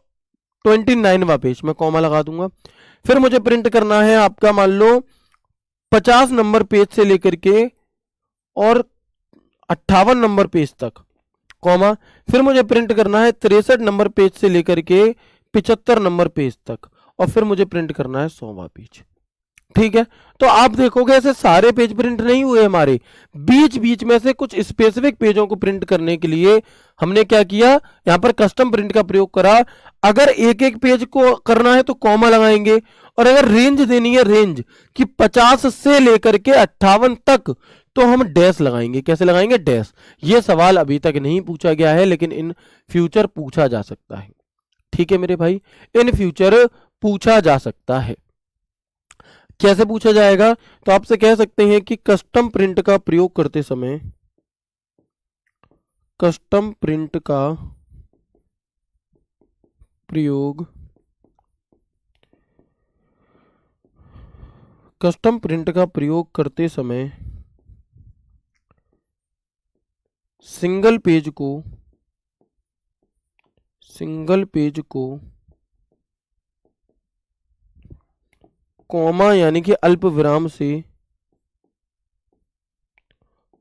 A: 29वां पेज, मैं कॉमा लगा दूंगा। फिर मुझे प्रिंट करना है आपका मान लो 50 नंबर पेज से लेकर के और 58 नंबर पेज तक, कॉमा। फिर मुझे प्रिंट करना है 63 नंबर पेज से लेकर के 75 नंबर पेज तक, और फिर मुझे प्रिंट करना है 100वां पेज, ठीक है। तो आप देखोगे ऐसे सारे पेज प्रिंट नहीं हुए हमारे, बीच बीच में से कुछ स्पेसिफिक पेजों को प्रिंट करने के लिए हमने क्या किया, यहां पर कस्टम प्रिंट का प्रयोग करा। अगर एक एक पेज को करना है तो कॉमा लगाएंगे, और अगर रेंज देनी है, रेंज कि 50 से लेकर के 58 तक, तो हम डैश लगाएंगे। कैसे लगाएंगे? डैश। ये सवाल अभी तक नहीं पूछा गया है, लेकिन इन फ्यूचर पूछा जा सकता है। ठीक है मेरे भाई, इन फ्यूचर पूछा जा सकता है। कैसे पूछा जाएगा? तो आपसे कह सकते हैं कि कस्टम प्रिंट का प्रयोग करते समय, कस्टम प्रिंट का प्रयोग, कस्टम प्रिंट का प्रयोग करते समय सिंगल पेज को कॉमा यानी कि अल्प विराम से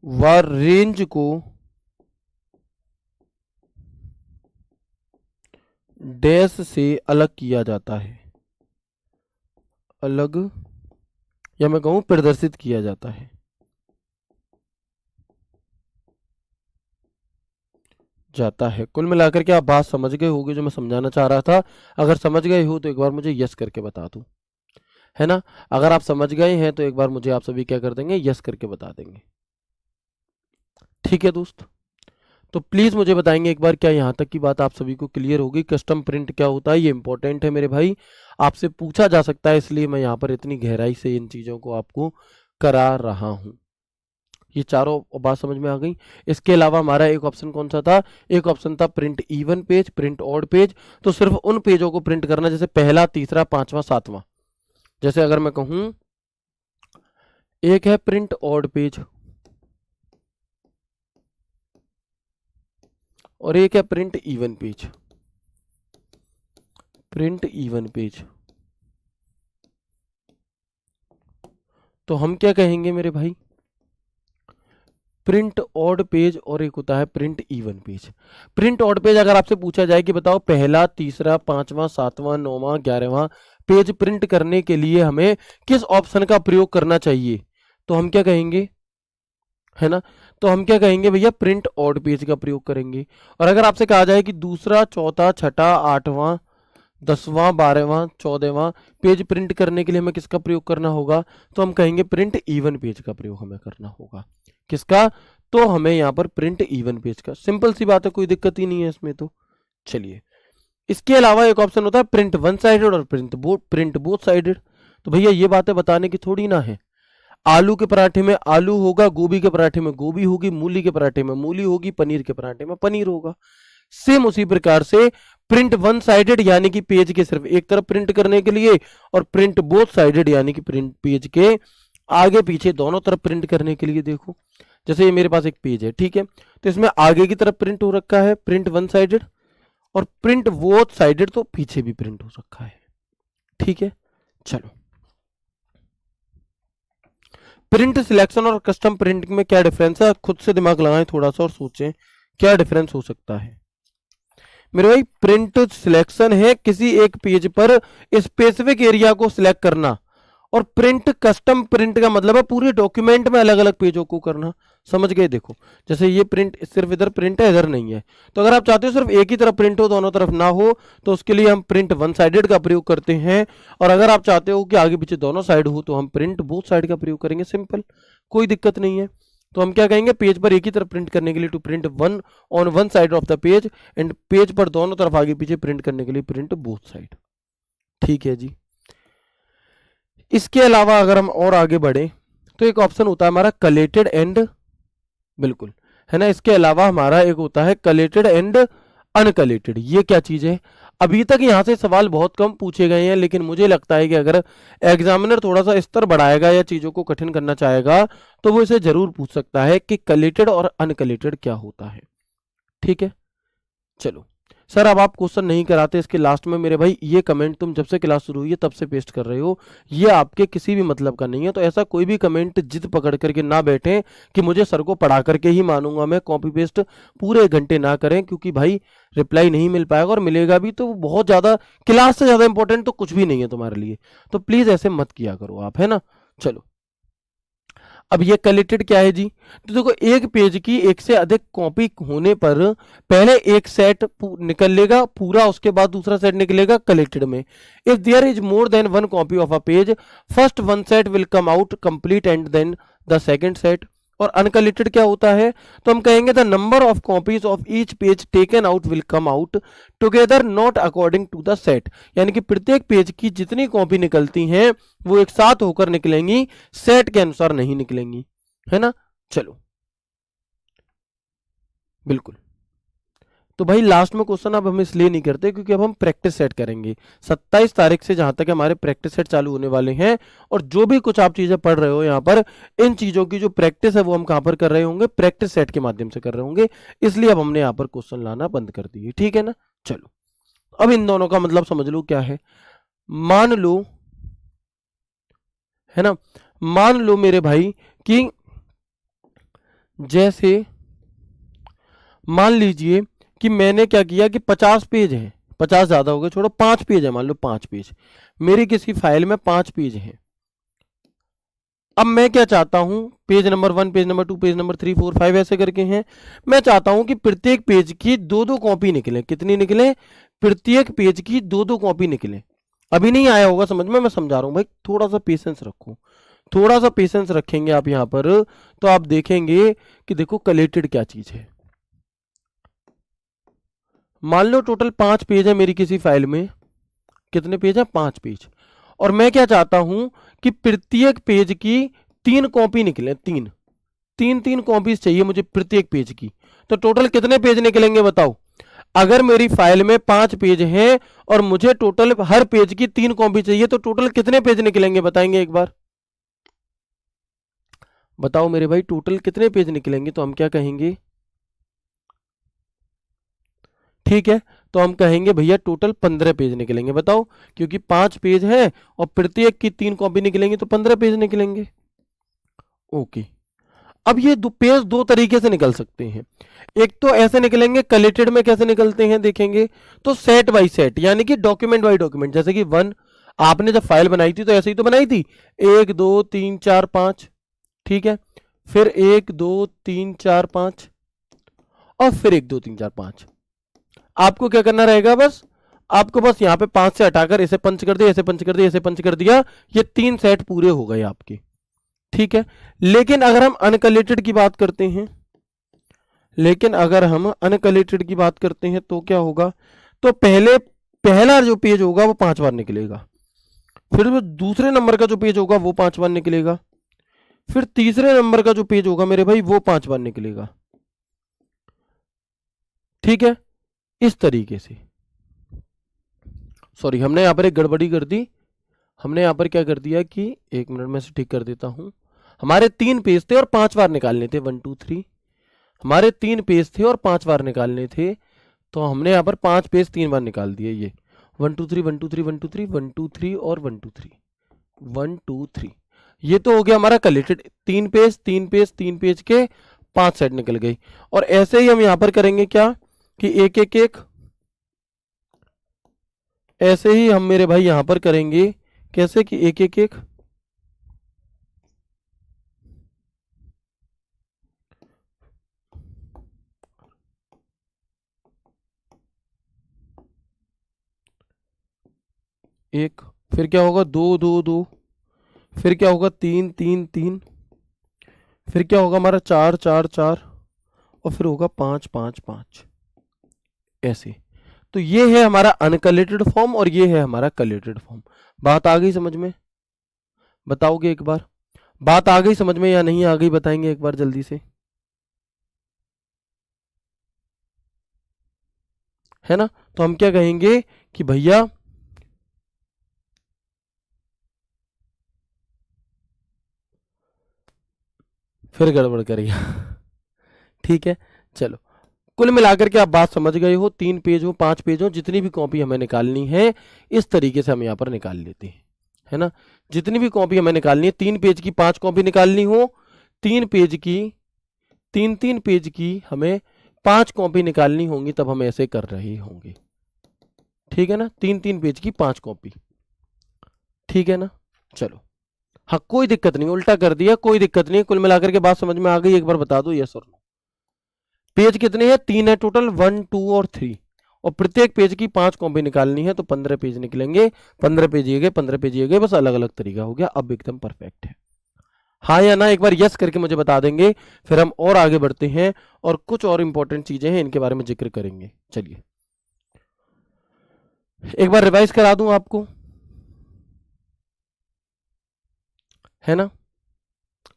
A: व रेंज को डैश से अलग किया जाता है, अलग, या मैं कहूं प्रदर्शित किया जाता है। कुल मिलाकर के आप बात समझ गए होगे जो मैं समझाना चाह रहा था। अगर समझ गए हो तो एक बार मुझे यस करके बता दो, है ना। अगर आप समझ गए हैं तो एक बार मुझे आप सभी क्या कर देंगे, यस करके बता देंगे। ठीक है दोस्त, तो प्लीज मुझे बताएंगे एक बार, क्या यहाँ तक की बात आप सभी को क्लियर होगी? कस्टम प्रिंट क्या होता है, ये इंपॉर्टेंट है मेरे भाई, आपसे पूछा जा सकता है, इसलिए मैं यहाँ पर इतनी गहराई से इन चीजों को आपको करा रहा हूं। ये चारों बात समझ में आ गई। इसके अलावा हमारा एक ऑप्शन कौन सा था? एक ऑप्शन था print even page, print odd page. तो सिर्फ उन पेजों को प्रिंट करना जैसे पहला, तीसरा, पांचवा, सातवां। जैसे अगर मैं कहूं एक है प्रिंट ऑड पेज और एक है print even page, print even page, तो हम क्या कहेंगे मेरे भाई? प्रिंट ऑड पेज, और एक होता है print even page. Print odd page अगर आपसे पूछा जाए कि बताओ पहला, तीसरा, पांचवा, सातवां, नौवां, 11वां पेज प्रिंट करने के लिए हमें किस ऑप्शन का प्रयोग करना चाहिए, तो हम क्या कहेंगे, है ना। तो हम क्या कहेंगे भैया? प्रिंट ऑड पेज का प्रयोग करेंगे। और अगर आपसे कहा जाए कि दूसरा, चौथा, छठा, 8वां, 10वां, 12वां, 14वां पेज प्रिंट करने के लिए हमें किसका प्रयोग करना होगा, तो हम कहेंगे प्रिंट इवन पेज का प्रयोग हमें करना होगा। किसका? तो हमें यहाँ पर प्रिंट इवन पेज का। सिंपल सी बात है, कोई दिक्कत ही नहीं है इसमें। तो चलिए, इसके अलावा एक ऑप्शन होता है प्रिंट वन साइडेड और प्रिंट बोथ साइडेड। तो भैया ये बातें बताने की थोड़ी ना है। आलू के पराठे में आलू होगा, गोभी के पराठे में गोभी होगी, मूली के पराठे में मूली होगी, पनीर के पराठे में पनीर होगा। सेम उसी प्रकार से प्रिंट वन साइडेड यानी कि पेज के सिर्फ एक तरफ प्रिंट करने के लिए, और प्रिंट बोथ साइडेड यानी कि प्रिंट पेज के आगे पीछे दोनों तरफ प्रिंट करने के लिए। देखो जैसे ये मेरे पास एक पेज है, ठीक है, तो इसमें आगे की तरफ प्रिंट हो रखा है प्रिंट वन साइडेड, और प्रिंट बोथ साइडेड तो पीछे भी प्रिंट हो रखा है। ठीक है, चलो, प्रिंट सिलेक्शन और कस्टम प्रिंट में क्या डिफरेंस है? खुद से दिमाग लगाएं थोड़ा सा और सोचें क्या डिफरेंस हो सकता है। मेरे भाई, प्रिंट सिलेक्शन है किसी एक पेज पर स्पेसिफिक एरिया को सिलेक्ट करना, और प्रिंट कस्टम प्रिंट का मतलब है पूरे डॉक्यूमेंट में अलग अलग पेजों को करना। समझ गए? देखो जैसे ये प्रिंट सिर्फ इधर प्रिंट है, इधर नहीं है, तो अगर आप चाहते हो सिर्फ एक ही तरफ प्रिंट हो, दोनों तरफ ना हो, तो उसके लिए हम प्रिंट वन साइडेड का प्रयोग करते हैं। और अगर आप चाहते हो कि आगे पीछे दोनों साइड हो, तो हम प्रिंट बोथ साइड का प्रयोग करेंगे। सिंपल, कोई दिक्कत नहीं है। तो हम क्या कहेंगे? पेज पर एक ही तरफ प्रिंट करने के लिए to print one on one side of the page, एंड पेज पर दोनों तरफ आगे पीछे प्रिंट करने के लिए प्रिंट बोथ साइड। ठीक है जी। इसके अलावा अगर हम और आगे बढ़े तो एक ऑप्शन होता है हमारा कलेटेड एंड, बिल्कुल, है ना। इसके अलावा हमारा एक होता है कलेटेड एंड अनकलेटेड। ये क्या चीज है? अभी तक यहां से सवाल बहुत कम पूछे गए हैं, लेकिन मुझे लगता है कि अगर एग्जामिनर थोड़ा सा स्तर बढ़ाएगा या चीजों को कठिन करना चाहेगा, तो वो इसे जरूर पूछ सकता है कि कलेटेड और अनकलेटेड क्या होता है। ठीक है, चलो, सर अब आप क्वेश्चन नहीं कराते इसके लास्ट में मेरे भाई, ये कमेंट तुम जब से क्लास शुरू हुई है तब से पेस्ट कर रहे हो, ये आपके किसी भी मतलब का नहीं है। तो ऐसा कोई भी कमेंट जिद पकड़ करके ना बैठे कि मुझे सर को पढ़ा करके ही मानूंगा मैं, कॉपी पेस्ट पूरे घंटे ना करें, क्योंकि भाई रिप्लाई नहीं मिल पाएगा, और मिलेगा भी तो बहुत ज़्यादा, क्लास से ज़्यादा इंपॉर्टेंट तो कुछ भी नहीं है तुम्हारे लिए। तो प्लीज़ ऐसे मत किया करो आप, है ना। चलो, अब ये कलेक्टेड क्या है जी, तो देखो एक पेज की एक से अधिक कॉपी होने पर पहले एक सेट निकल लेगा पूरा, उसके बाद दूसरा सेट निकलेगा कलेक्टेड में। If there is more than one copy of a page, first one set will come out complete and then the second set. और अनकलेक्टेड क्या होता है, तो हम कहेंगे the number of copies of each page taken out will come out together not according to the set. यानी कि प्रत्येक पेज की जितनी कॉपी निकलती हैं वो एक साथ होकर निकलेंगी, सेट के अनुसार नहीं निकलेंगी, है ना। चलो, बिल्कुल। तो भाई लास्ट में क्वेश्चन अब हम इसलिए नहीं करते क्योंकि अब हम प्रैक्टिस सेट करेंगे 27 तारीख से, जहां तक हमारे प्रैक्टिस सेट चालू होने वाले हैं। और जो भी कुछ आप चीजें पढ़ रहे हो यहाँ पर, इन चीजों की जो प्रैक्टिस है वो हम कहाँ पर कर रहे होंगे, प्रैक्टिस सेट के माध्यम से कर रहे होंगे। इसलिए अब हमने यहाँ पर क्वेश्चन लाना बंद कर दिए, ठीक है ना। चलो, अब इन दोनों का मतलब समझ लो क्या है। मान लो, है ना, मान लो मेरे भाई कि जैसे मान लीजिए कि मैंने क्या किया कि 50 पेज हैं, 50 ज्यादा हो गए, छोड़ो, 5 पेज है, मान लो 5 पेज मेरी किसी फाइल में 5 पेज हैं। अब मैं क्या चाहता हूं, page number 1, page number 2, page number 3, 4, 5 ऐसे करके हैं। मैं चाहता हूं कि प्रत्येक पेज की दो दो कॉपी निकले। कितनी निकले, प्रत्येक पेज की दो दो कॉपी निकले। अभी नहीं आया होगा समझ में, मैं समझा रहा हूं भाई, थोड़ा सा पेशेंस रखो, थोड़ा सा पेशेंस रखेंगे आप यहां पर, तो आप देखेंगे कि देखो कलेक्टेड क्या चीज है। मान लो टोटल 5 पेज है मेरी किसी फाइल में, कितने पेज है, 5 पेज। और मैं क्या चाहता हूं कि प्रत्येक पेज की 3 कॉपी निकले, तीन तीन तीन कॉपीज चाहिए मुझे प्रत्येक पेज की। तो टोटल कितने पेज निकलेंगे बताओ। अगर मेरी फाइल में 5 पेज हैं और मुझे टोटल हर पेज की 3 कॉपी चाहिए, तो टोटल कितने पेज निकलेंगे बताएंगे एक बार, बताओ मेरे भाई, टोटल कितने पेज निकलेंगे। तो हम क्या कहेंगे, ठीक है, तो हम कहेंगे भैया टोटल 15 पेज निकलेंगे। बताओ, क्योंकि 5 पेज है और प्रत्येक की 3 कॉपी निकलेंगी तो 15 पेज निकलेंगे। ओके, अब ये दो पेज दो तरीके से निकल सकते हैं। एक तो ऐसे निकलेंगे, कलेक्टेड में कैसे निकलते हैं देखेंगे, तो सेट बाय सेट, यानी कि डॉक्यूमेंट बाय डॉक्यूमेंट। जैसे कि 1, आपने जब फाइल बनाई थी तो ऐसे ही तो बनाई थी, 1 2 3 4 5, ठीक है, फिर 1 2 3 4 5, और फिर 1 2 3 4 5। आपको क्या करना रहेगा, बस आपको बस यहाँ पे 5 से हटाकर ऐसे पंच कर दिया, ऐसे पंच कर दिया, ऐसे पंच कर दिया, ये 3 सेट पूरे हो गए आपके, ठीक है। लेकिन अगर हम अनकलेक्टेड की बात करते हैं, लेकिन अगर हम अनकलेक्टेड की बात करते हैं तो क्या होगा, तो पहला जो पेज होगा वो 5 बार निकलेगा, फिर वो दूसरे नंबर का जो पेज होगा वो 5 बार निकलेगा, फिर तीसरे नंबर का जो पेज होगा मेरे भाई वो 5 बार निकलेगा, ठीक है, इस तरीके से। सॉरी, हमने यहां पर एक गड़बड़ी कर दी। हमने यहां पर क्या कर दिया कि, एक मिनट में से ठीक कर देता हूं। हमारे 3 पेज थे और 5 बार निकालने थे, 1 2 3, हमारे 3 पेज थे और 5 बार निकालने थे, तो हमने यहाँ पर 5 पेज 3 बार निकाल दिए। ये 1 2 3 1 2 3 1 2 3 1 2 3 और 1 2 3 1 2 3, ये तो हो गया हमारा कलेक्टेड। 3 पेज 3 पेज 3 पेज के 5 सेट निकल गई। और ऐसे ही हम यहाँ पर करेंगे क्या कि एक एक एक, ऐसे ही हम मेरे भाई यहाँ पर करेंगे कैसे कि एक एक एक, एक, फिर क्या होगा 2 2 2, फिर क्या होगा 3 3 3, फिर क्या होगा हमारा 4 4 4, और फिर होगा 5 5 5, ऐसे। तो ये है हमारा अनकलेक्टेड फॉर्म और ये है हमारा कलेक्टेड फॉर्म। बात आ गई समझ में, बताओगे एक बार, बात आ गई समझ में या नहीं आ गई, बताएंगे एक बार जल्दी से, है ना। तो हम क्या कहेंगे कि भैया फिर गड़बड़ कर गया ठीक है, चलो कुल मिलाकर के आप बात समझ गए हो, 3 पेज हो 5 पेज हो, जितनी भी कॉपी हमें निकालनी है इस तरीके से हम यहाँ पर निकाल लेते हैं, है ना। जितनी भी कॉपी हमें निकालनी है, 3 पेज की 5 कॉपी निकालनी हो, 3 पेज की 3 पेज की हमें 5 कॉपी निकालनी होंगी, तब हम ऐसे कर रहे होंगे, ठीक है ना। 3 पेज की 5 कॉपी, ठीक है ना। चलो हाँ, कोई दिक्कत नहीं, उल्टा कर दिया, कोई दिक्कत नहीं। कुल मिलाकर के बात समझ में आ गई, एक बार बता दो यस और नो। पेज कितने हैं? 3 है टोटल, 1 2 और 3, और प्रत्येक पेज की 5 कॉपी निकालनी है, तो 15 पेज निकलेंगे। 15 पेज ये गए, 15 पेज ये गए, बस अलग अलग तरीका हो गया, अब एकदम परफेक्ट है। हाँ या ना एक बार यस करके मुझे बता देंगे, फिर हम और आगे बढ़ते हैं और कुछ और इंपॉर्टेंट चीजें हैं इनके बारे में जिक्र करेंगे। चलिए एक बार रिवाइज करा दूं आपको, है ना।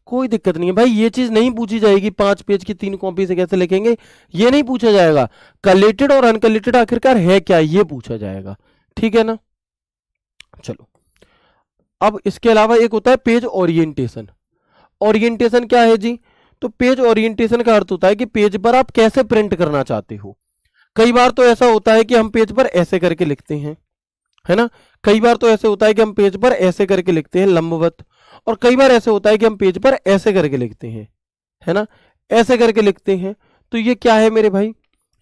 A: कोई दिक्कत नहीं है भाई, ये चीज नहीं पूछी जाएगी 5 पेज की 3 कॉपी से कैसे लिखेंगे, ये नहीं पूछा जाएगा। कलेटेड और अनकलेटेड आखिरकार है क्या, ये पूछा जाएगा, ठीक है ना। चलो अब इसके अलावा एक होता है पेज ओरिएंटेशन। ओरिएंटेशन क्या है जी? तो पेज ओरिएंटेशन का अर्थ होता है कि पेज पर आप कैसे प्रिंट करना चाहते हो। कई बार तो ऐसा होता है कि हम पेज पर ऐसे करके लिखते हैं, है ना। कई बार तो ऐसे होता है कि हम पेज पर ऐसे करके लिखते हैं लंबवत, और कई बार ऐसे होता है कि हम पेज पर ऐसे करके लिखते हैं, है ना, ऐसे करके लिखते हैं। तो ये क्या है मेरे भाई?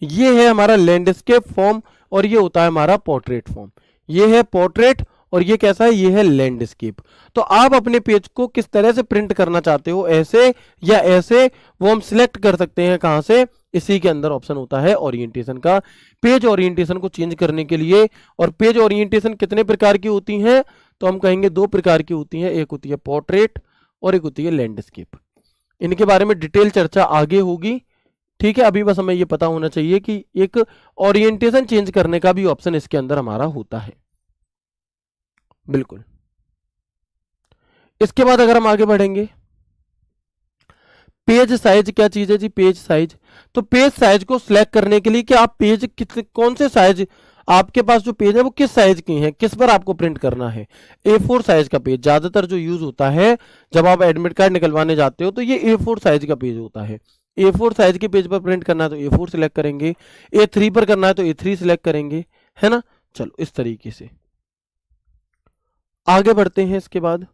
A: ये है हमारा लैंडस्केप फॉर्म, और ये होता है हमारा पोर्ट्रेट फॉर्म। ये है पोर्ट्रेट और ये कैसा है? ये है लैंडस्केप। तो आप अपने पेज को किस तरह से प्रिंट करना चाहते हो, ऐसे या ऐसे, वो हम सिलेक्ट कर सकते हैं। कहां से? इसी के अंदर ऑप्शन होता है ओरिएंटेशन का। पेज ओरिएंटेशन को चेंज करने के लिए, और पेज ओरिएंटेशन कितने प्रकार की होती हैं? तो हम कहेंगे 2 प्रकार की होती हैं, एक होती है पोर्ट्रेट और एक होती है लैंडस्केप। इनके बारे में डिटेल चर्चा आगे होगी, ठीक है। अभी बस हमें ये पता होना चाहिए कि एक ओरिएंटेशन चेंज करने का भी ऑप्शन इसके अंदर हमारा होता है, बिल्कुल। इसके बाद अगर हम आगे बढ़ेंगे, पेज साइज क्या चीज है जी? पेज साइज, तो पेज साइज को सिलेक्ट करने के लिए कि आप पेज कौन से साइज, आपके पास जो पेज है वो किस साइज की है, किस पर आपको प्रिंट करना है। A4 साइज का पेज ज्यादातर जो यूज होता है जब आप एडमिट कार्ड निकलवाने जाते हो, तो ये A4 साइज का पेज होता है। A4 साइज के पेज पर प्रिंट करना है तो A4 सिलेक्ट करेंगे, A3 पर करना है तो A3 सिलेक्ट करेंगे, है ना। चलो इस तरीके से आगे बढ़ते हैं। इसके बाद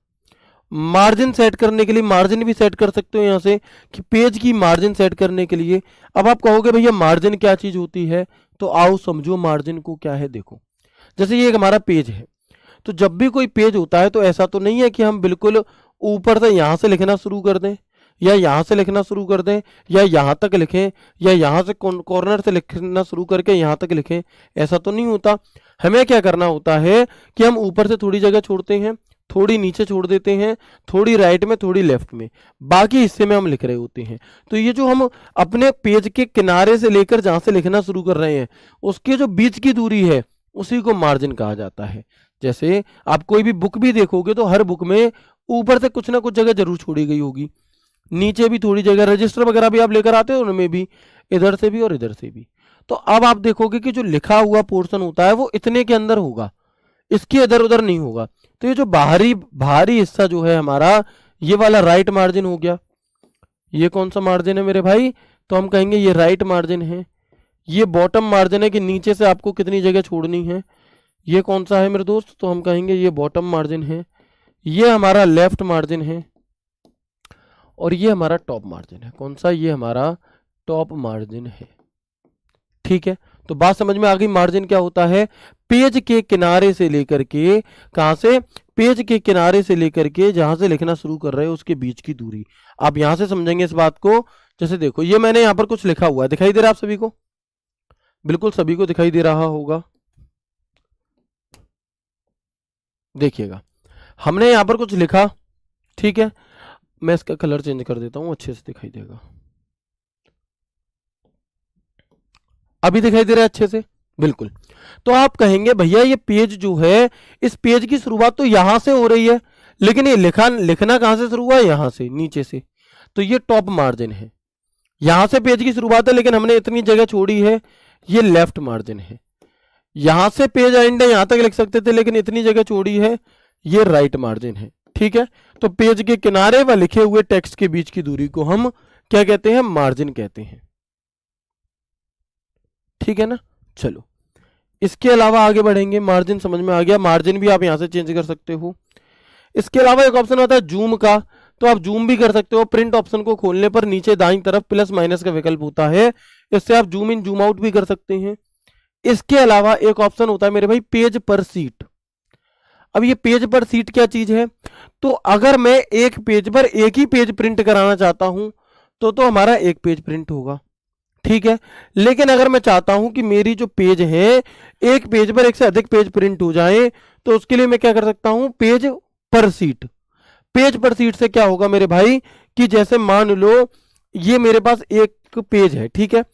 A: मार्जिन सेट करने के लिए, मार्जिन भी सेट कर सकते हो यहां से कि पेज की मार्जिन सेट करने के लिए। अब आप कहोगे भैया मार्जिन क्या चीज होती है, तो आओ समझो मार्जिन को क्या है। देखो जैसे ये एक हमारा पेज है, तो जब भी कोई पेज होता है तो ऐसा तो नहीं है कि हम बिल्कुल ऊपर से यहां से लिखना शुरू कर दें, या यहां से लिखना शुरू कर दें, या यहां तक लिखें, या यहां से कॉर्नर से लिखना शुरू करके यहां तक लिखें, ऐसा तो नहीं होता। हमें क्या करना होता है कि हम ऊपर से थोड़ी जगह छोड़ते हैं, थोड़ी नीचे छोड़ देते हैं, थोड़ी राइट में, थोड़ी लेफ्ट में, बाकी हिस्से में हम लिख रहे होते हैं। तो ये जो हम अपने पेज के किनारे से लेकर जहां से लिखना शुरू कर रहे हैं, उसके जो बीच की दूरी है उसी को मार्जिन कहा जाता है। जैसे आप कोई भी बुक भी देखोगे तो हर बुक में ऊपर से कुछ ना कुछ जगह जरूर छोड़ी गई होगी, नीचे भी थोड़ी जगह, रजिस्टर वगैरह भी आप लेकर आते हो उनमें भी, इधर से भी और इधर से भी। तो अब आप देखोगे कि जो लिखा हुआ पोर्शन होता है वो इतने के अंदर होगा, इसके इधर उधर नहीं होगा। तो ये जो बाहरी हिस्सा जो है हमारा, ये वाला राइट मार्जिन हो गया। ये कौन सा मार्जिन है मेरे भाई? तो हम कहेंगे ये राइट मार्जिन है। ये बॉटम मार्जिन है कि नीचे से आपको कितनी जगह छोड़नी है। ये कौन सा है मेरे दोस्त? तो हम कहेंगे ये बॉटम मार्जिन है। ये हमारा लेफ्ट मार्जिन है, और ये हमारा टॉप मार्जिन है। कौन सा? ये हमारा टॉप मार्जिन है, ठीक है। तो बात समझ में आ गई, मार्जिन क्या होता है? पेज के किनारे से लेकर के, कहां से? पेज के किनारे से लेकर के जहां से लिखना शुरू कर रहे हो उसके बीच की दूरी। आप यहां से समझेंगे इस बात को। जैसे देखो ये मैंने यहां पर कुछ लिखा हुआ है, दिखाई दे रहा है आप सभी को? बिल्कुल सभी को दिखाई दे रहा होगा, देखिएगा हमने यहां पर कुछ लिखा, ठीक है। मैं इसका कलर चेंज कर देता हूं, अच्छे से दिखाई देगा। अभी दिखाई दे रहा है अच्छे से? बिल्कुल। तो आप कहेंगे भैया ये पेज जो है, इस पेज की शुरुआत तो यहां से हो रही है, लेकिन ये लिखना कहां से शुरू हुआ है? यहां से, नीचे से। तो ये टॉप मार्जिन है। यहां से पेज की शुरुआत है लेकिन हमने इतनी जगह छोड़ी है, ये लेफ्ट मार्जिन है। यहां से पेज एंड है, यहां तक लिख सकते थे लेकिन इतनी जगह छोड़ी है, ये राइट मार्जिन है, ठीक है। तो पेज के किनारे व लिखे हुए टेक्स्ट के बीच की दूरी को हम क्या कहते हैं? मार्जिन कहते हैं। ठीक है ना। चलो इसके अलावा आगे बढ़ेंगे। मार्जिन समझ में आ गया, मार्जिन भी आप यहाँ से चेंज कर सकते हो। इसके अलावा एक ऑप्शन आता है जूम का, तो आप जूम भी कर सकते हो। प्रिंट ऑप्शन को खोलने पर नीचे दाईं तरफ प्लस माइनस का विकल्प होता है, इससे आप जूम इन जूम आउट भी कर सकते हैं। इसके अलावा एक ऑप्शन होता है मेरे भाई पेज पर सीट। अब ये पेज पर सीट क्या चीज है, तो अगर मैं एक पेज पर एक ही पेज प्रिंट कराना चाहता हूं तो हमारा एक पेज प्रिंट होगा, ठीक है। लेकिन अगर मैं चाहता हूं कि मेरी जो पेज है एक पेज पर एक से अधिक पेज प्रिंट हो जाए, तो उसके लिए मैं क्या कर सकता हूं, पेज पर सीट। पेज पर सीट से क्या होगा मेरे भाई कि जैसे मान लो ये मेरे पास एक पेज है, ठीक है,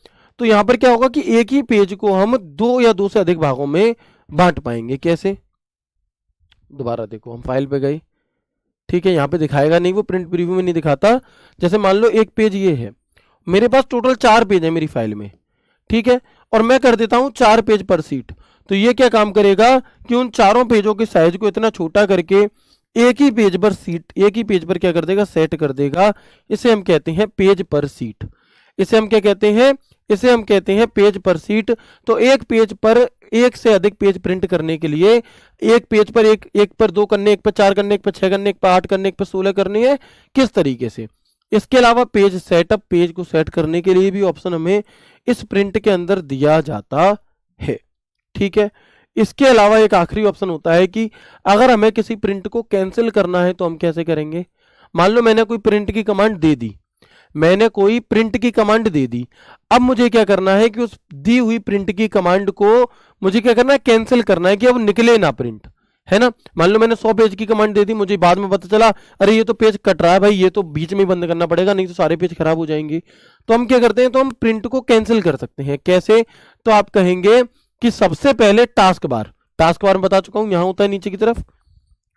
A: तो यहां पर क्या होगा कि एक ही पेज को हम दो या दो से अधिक भागों में बांट पाएंगे। कैसे, दोबारा देखो, हम फाइल पे गए, ठीक है, यहाँ पे दिखाएगा नहीं, वो प्रिंट प्रीव्यू में नहीं दिखाता। जैसे मान लो एक पेज ये है, मेरे पास टोटल 4 पेज है मेरी फाइल में, ठीक है, और मैं कर देता हूं 4 पेज पर सीट। तो ये क्या काम करेगा कि उन चारों पेजों के साइज को इतना छोटा करके एक ही पेज पर सीट, एक ही पेज पर क्या कर देगा, सेट कर देगा। इसे हम कहते हैं पेज पर सीट। इसे हम क्या कहते हैं, इसे हम कहते हैं पेज पर सीट। तो एक पेज पर एक से अधिक पेज प्रिंट करने के लिए एक पेज पर एक पर 2 करने, एक पर 4 करने, एक पर 6 करने, एक पर 8 करने, एक पर 16 करने है, किस तरीके से। इसके अलावा पेज सेटअप, पेज को सेट करने के लिए भी ऑप्शन हमें इस प्रिंट के अंदर दिया जाता है, ठीक है। इसके अलावा एक आखिरी ऑप्शन होता है कि अगर हमें किसी प्रिंट को कैंसिल करना है तो हम कैसे करेंगे। मान लो मैंने कोई प्रिंट की कमांड दे दी, मैंने कोई प्रिंट की कमांड दे दी, अब मुझे क्या करना है कि उस दी हुई प्रिंट की कमांड को मुझे क्या करना है, कैंसिल करना है कि अब निकले ना प्रिंट, है ना। मान लो मैंने 100 पेज की कमांड दे दी, मुझे बाद में पता चला अरे ये तो पेज कट रहा है भाई, ये तो बीच में ही बंद करना पड़ेगा, नहीं तो सारे पेज खराब हो जाएंगे। तो हम क्या करते हैं, तो हम प्रिंट को कैंसिल कर सकते हैं। कैसे, तो आप कहेंगे कि सबसे पहले टास्क बार, टास्क बार में बता चुका हूं, यहां होता है नीचे की तरफ,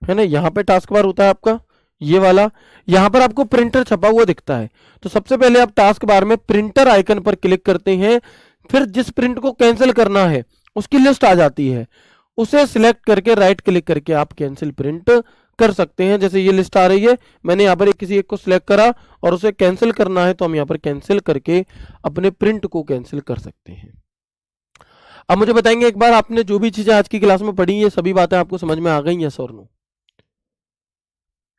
A: है ना, यहां पे टास्क बार होता है आपका ये वाला, यहां पर आपको प्रिंटर छपा हुआ दिखता है। तो सबसे पहले आप टास्क बार में प्रिंटर आइकन पर क्लिक करते हैं, फिर जिस प्रिंट को कैंसिल करना है उसकी लिस्ट आ जाती है, उसे सिलेक्ट करके राइट क्लिक करके आप कैंसिल प्रिंट कर सकते हैं। जैसे ये लिस्ट आ रही है, मैंने यहाँ पर किसी एक को सिलेक्ट करा और उसे कैंसिल करना है, तो हम यहाँ पर कैंसिल करके अपने प्रिंट को कैंसिल कर सकते हैं। अब मुझे बताएंगे एक बार, आपने जो भी चीजें आज की क्लास में पढ़ी, ये सभी बातें आपको समझ में आ गई, यस और नो,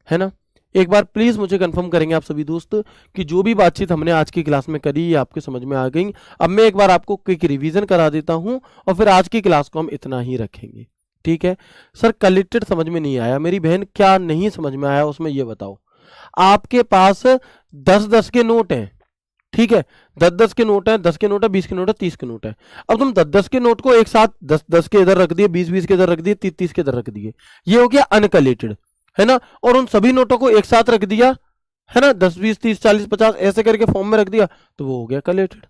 A: है ना। एक बार प्लीज मुझे कंफर्म करेंगे आप सभी दोस्त कि जो भी बातचीत हमने आज की क्लास में करी ये आपके समझ में आ गई। अब मैं एक बार आपको क्विक रिवीजन करा देता हूं और फिर आज की क्लास को हम इतना ही रखेंगे, ठीक है। सर कलेक्टेड समझ में नहीं आया, मेरी बहन क्या नहीं समझ में आया उसमें ये बताओ। आपके पास 10-10 के नोट हैं, ठीक है, 10-10 के नोट हैं, 10 के नोट है, 20 के नोट है, 30 के नोट है। अब तुम 10-10 के नोट को एक साथ 10-10 के इधर रख दिए, 20-20 के इधर रख दिए, 30-30 के इधर रख दिए, ये हो गया अनकलेक्टेड, है ना। और उन सभी नोटों को एक साथ रख दिया, है ना, 10 20 30 40 50 ऐसे करके फॉर्म में रख दिया, तो वो हो गया कलेक्टेड,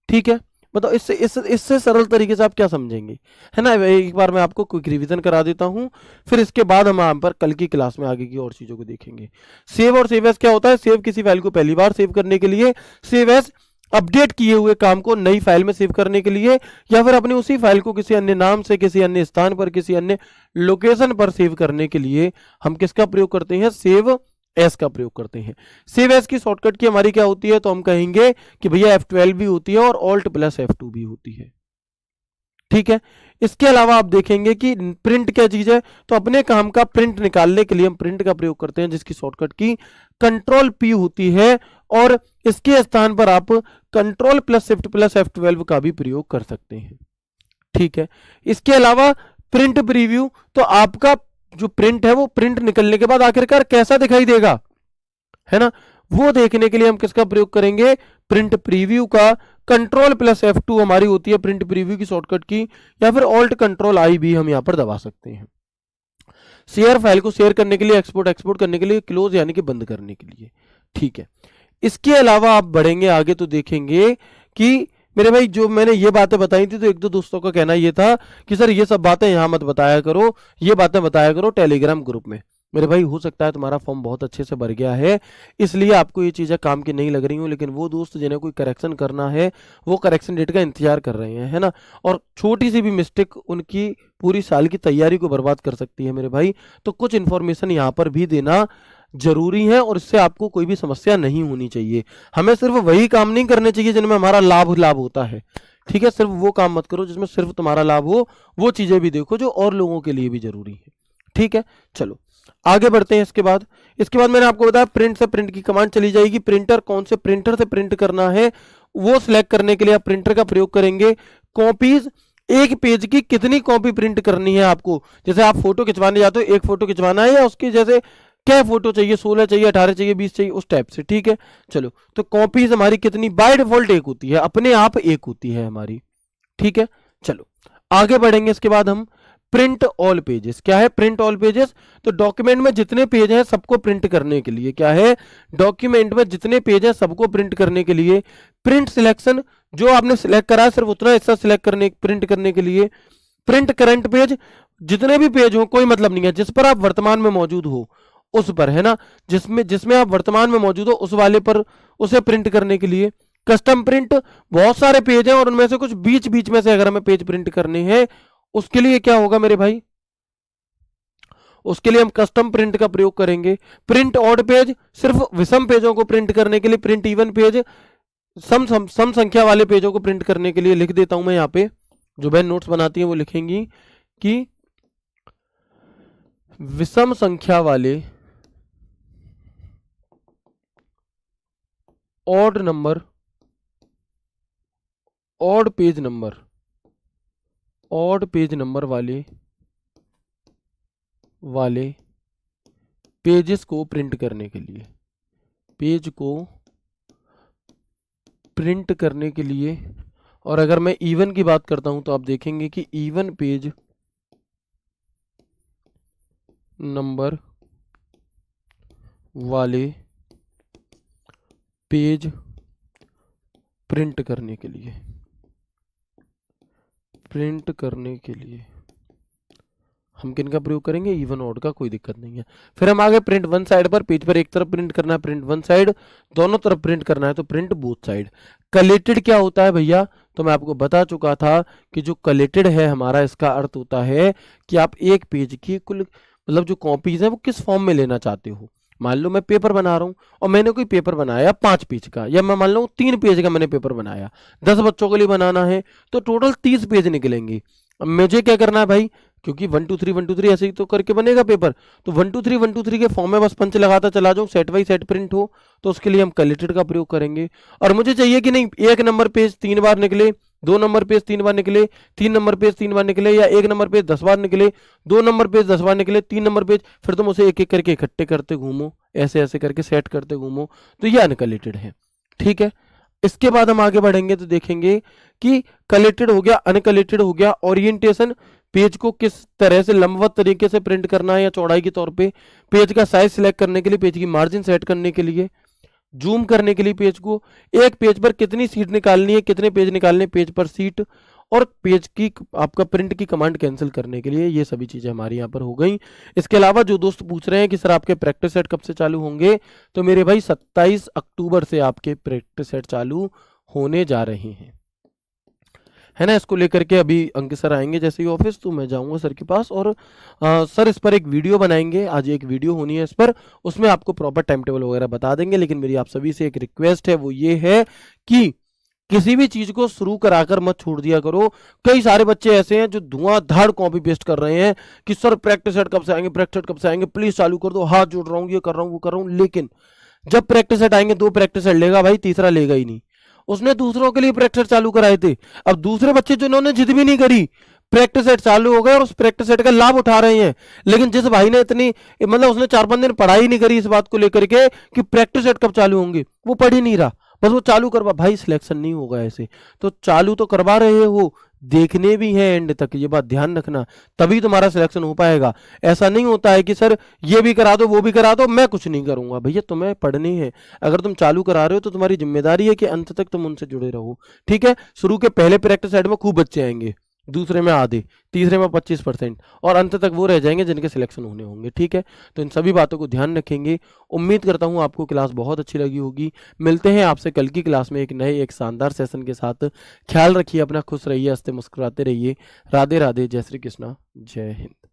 A: ठीक है। बताओ इससे सरल तरीके से आप क्या समझेंगे, है ना। एक बार मैं आपको क्विक रिवीजन करा देता हूं, फिर इसके बाद हम यहाँ पर कल की क्लास में आगे की और चीजों को देखेंगे। सेव और सेव एज क्या होता है, सेव किसी फाइल को पहली बार सेव करने के लिए, सेव एज अपडेट किए हुए काम को नई फाइल में सेव करने के लिए, या फिर अपनी उसी फाइल को किसी अन्य नाम से, किसी अन्य स्थान पर, किसी अन्य लोकेशन पर सेव करने के लिए हम किसका प्रयोग करते हैं, सेव एस का प्रयोग करते हैं। सेव एस की शॉर्टकट की हमारी क्या होती है, तो हम कहेंगे कि भैया F12 भी होती है और ऑल्ट प्लस F2 भी होती है, ठीक है। इसके अलावा आप देखेंगे कि प्रिंट क्या चीज है, तो अपने काम का प्रिंट निकालने के लिए हम प्रिंट का प्रयोग करते हैं, जिसकी शॉर्टकट की कंट्रोल P होती है, और इसके स्थान पर आप control plus shift plus F12 का भी प्रयोग कर सकते हैं, ठीक है। इसके अलावा प्रिंट प्रीव्यू, तो आपका जो प्रिंट है वो प्रिंट निकलने के बाद आखिरकार कैसा दिखाई देगा, है ना, वो देखने के लिए हम किसका प्रयोग करेंगे, प्रिंट प्रीव्यू का। कंट्रोल प्लस F2 हमारी होती है प्रिंट प्रीव्यू की शॉर्टकट की, या फिर ऑल्ट कंट्रोल I भी हम यहां पर दबा सकते हैं। शेयर फाइल को शेयर करने के लिए, एक्सपोर्ट करने के लिए, क्लोज यानी कि बंद करने के लिए, ठीक है। इसके अलावा आप बढ़ेंगे आगे तो देखेंगे कि मेरे भाई जो मैंने ये बातें बताई थी, तो एक दो दोस्तों का कहना ये था कि सर ये सब बातें यहां मत बताया करो, ये बातें बताया करो टेलीग्राम ग्रुप में। मेरे भाई हो सकता है तुम्हारा फॉर्म बहुत अच्छे से भर गया है, इसलिए आपको ये चीज़ें काम की नहीं लग रही हो, लेकिन वो दोस्त जिन्हें कोई करेक्शन करना है वो करेक्शन डेट का इंतजार कर रहे हैं, है ना। और छोटी सी भी मिस्टेक उनकी पूरी साल की तैयारी को बर्बाद कर सकती है मेरे भाई। तो कुछ इन्फॉर्मेशन यहाँ पर भी देना जरूरी है, और इससे आपको कोई भी समस्या नहीं होनी चाहिए। हमें सिर्फ वही काम नहीं करने चाहिए जिनमें हमारा लाभ होता है, ठीक है, सिर्फ वो काम मत करो जिसमें सिर्फ तुम्हारा लाभ हो, वो चीजें भी देखो जो और लोगों के लिए भी जरूरी है। ठीक है, चलो आगे बढ़ते हैं। इसके बाद मैंने आपको बताया प्रिंट से प्रिंट की कमांड चली जाएगी। प्रिंटर कौन से प्रिंटर से प्रिंट करना है वो सिलेक्ट करने के लिए आप प्रिंटर का प्रयोग करेंगे। कॉपीज, एक पेज की कितनी कॉपी प्रिंट करनी है आपको, जैसे आप फोटो खिंचवाने जाते हो, एक फोटो खिंचवाना है या उसके जैसे क्या फोटो चाहिए, 16 चाहिए, 18 चाहिए, 20 चाहिए, उस टाइप से। ठीक है, चलो तो कॉपीज हमारी कितनी, बाय डिफॉल्ट एक होती है, अपने आप एक होती है हमारी। ठीक है, चलो आगे बढ़ेंगे। इसके बाद हम प्रिंट ऑल पेजेस, क्या है प्रिंट ऑल पेजेस, तो डॉक्यूमेंट में जितने पेज हैं सबको प्रिंट करने के लिए, क्या है डॉक्यूमेंट में जितने पेज हैं सबको प्रिंट करने के लिए प्रिंट सिलेक्शन, जो आपने सिलेक्ट करा है सिर्फ उतना हिस्सा सिलेक्ट करने प्रिंट करने के लिए। प्रिंट करंट पेज, जितने भी पेज हो कोई मतलब नहीं है, जिस पर आप वर्तमान में मौजूद हो उस पर, है ना, जिसमें जिसमें आप वर्तमान में मौजूद हो उस वाले पर, उसे प्रिंट करने के लिए। कस्टम प्रिंट, बहुत सारे पेज हैं और उनमें से कुछ बीच बीच में से अगर हमें पेज प्रिंट करने हैं उसके लिए क्या होगा मेरे भाई, उसके लिए हम कस्टम प्रिंट का प्रयोग करेंगे। प्रिंट ऑड पेज, सिर्फ विषम पेजों को प्रिंट करने के लिए। प्रिंट इवन पेज, सम संख्या वाले पेजों को प्रिंट करने के लिए। लिख देता हूं मैं यहाँ पे, जो बहन नोट्स बनाती है वो लिखेंगी कि विषम संख्या वाले odd number, odd page number, odd page number वाले पेजेस को प्रिंट करने के लिए, पेज को प्रिंट करने के लिए। और अगर मैं इवन की बात करता हूं तो आप देखेंगे कि इवन पेज नंबर वाले पेज प्रिंट करने के लिए, प्रिंट करने के लिए हम किन का प्रयोग करेंगे, इवन ऑड का, कोई दिक्कत नहीं है। फिर हम आगे प्रिंट वन साइड पर, पेज पर एक तरफ प्रिंट करना है प्रिंट वन साइड, दोनों तरफ प्रिंट करना है तो प्रिंट बोथ साइड। कलेटेड क्या होता है भैया, तो मैं आपको बता चुका था कि जो कलेटेड है हमारा, इसका अर्थ होता है कि आप एक पेज की कुल मतलब जो कॉपीज है वो किस फॉर्म में लेना चाहते हो। मान लो मैं पेपर बना रहा हूं और मैंने कोई पेपर बनाया 5 पेज का, या मैं मान लो 3 पेज का मैंने पेपर बनाया, 10 बच्चों के लिए बनाना है तो टोटल 30 पेज निकलेंगे। अब मुझे क्या करना है भाई, क्योंकि 1 2 3 1 2 3 ऐसे ही तो करके बनेगा पेपर, तो 1 2 3 1 2 3 के फॉर्म में बस पंच लगाता चला जाऊं, सेट बाई सेट प्रिंट हो, तो उसके लिए हम कलेटेड का प्रयोग करेंगे। और मुझे चाहिए कि नहीं एक नंबर पेज 3 बार निकले, 2 नंबर पेज 3 बार निकले, 3 नंबर पेज 3 बार निकले, या 1 नंबर पेज 10 बार निकले, 2 नंबर पेज 10 बार निकले, 3 नंबर पेज, फिर तुम उसे एक एक करके इकट्ठे करते घूमो, ऐसे ऐसे करके सेट करते घूमो, तो ये अनकलेटेड है। ठीक है, इसके बाद हम आगे बढ़ेंगे तो देखेंगे कि कलेटेड हो गया, अनकलेटेड हो गया। ओरिएंटेशन, पेज को किस तरह से लंबवत तरीके से प्रिंट करना है या चौड़ाई के तौर पे, पेज का साइज सिलेक्ट करने के लिए, पेज की मार्जिन सेट करने के लिए, जूम करने के लिए पेज को, एक पेज पर कितनी सीट निकालनी है, कितने पेज निकालने पेज पर सीट, और पेज की आपका प्रिंट की कमांड कैंसिल करने के लिए। ये सभी चीजें हमारी यहाँ पर हो गई। इसके अलावा जो दोस्त पूछ रहे हैं कि सर आपके प्रैक्टिस सेट कब से चालू होंगे, तो मेरे भाई 27 अक्टूबर से आपके प्रैक्टिस सेट चालू होने जा रहे हैं, है ना। इसको लेकर के अभी अंकित सर आएंगे जैसे ही ऑफिस, तो मैं जाऊंगा सर के पास और सर इस पर एक वीडियो बनाएंगे, आज एक वीडियो होनी है इस पर, उसमें आपको प्रॉपर टाइम टेबल वगैरह बता देंगे। लेकिन मेरी आप सभी से एक रिक्वेस्ट है, वो ये है कि किसी भी चीज को शुरू कराकर मत छोड़ दिया करो। कई सारे बच्चे ऐसे हैं जो धुआंधार कॉपी पेस्ट कर रहे हैं कि सर प्रैक्टिस सेट कब से आएंगे, प्रैक्टिस सेट कब से आएंगे, प्लीज चालू कर दो, हाथ जोड़ रहा हूँ, ये कर रहा हूँ, वो कर रहा हूँ। लेकिन जब प्रैक्टिस सेट आएंगे 2 प्रैक्टिस सेट लेगा भाई, तीसरा लेगा ही नहीं। उसने दूसरों के लिए प्रैक्टिस चालू कराए थे, अब दूसरे बच्चे जिन्होंने जिद भी नहीं करी, प्रैक्टिस सेट चालू हो गए और उस प्रैक्टिस सेट का लाभ उठा रहे हैं। लेकिन जिस भाई ने इतनी मतलब उसने 4-5 दिन पढ़ाई नहीं करी इस बात को लेकर के कि प्रैक्टिस सेट कब चालू होंगे, वो पढ़ ही नहीं रहा, बस वो चालू करवा, भाई सिलेक्शन नहीं होगा ऐसे। तो चालू तो करवा रहे हो, देखने भी है एंड तक, ये बात ध्यान रखना, तभी तुम्हारा सिलेक्शन हो पाएगा। ऐसा नहीं होता है कि सर ये भी करा दो वो भी करा दो, मैं कुछ नहीं करूंगा। भैया तुम्हें पढ़नी है, अगर तुम चालू करा रहे हो तो तुम्हारी जिम्मेदारी है कि अंत तक तुम उनसे जुड़े रहो। ठीक है, शुरू के पहले प्रैक्टिस सेट में खूब बच्चे आएंगे, दूसरे में आधे, तीसरे में 25% और अंत तक वो रह जाएंगे जिनके सिलेक्शन होने होंगे। ठीक है, तो इन सभी बातों को ध्यान रखेंगे। उम्मीद करता हूँ आपको क्लास बहुत अच्छी लगी होगी। मिलते हैं आपसे कल की क्लास में एक नए एक शानदार सेशन के साथ। ख्याल रखिए अपना, खुश रहिए, हंसते मुस्कुराते रहिए। राधे राधे, जय श्री कृष्णा, जय हिंद।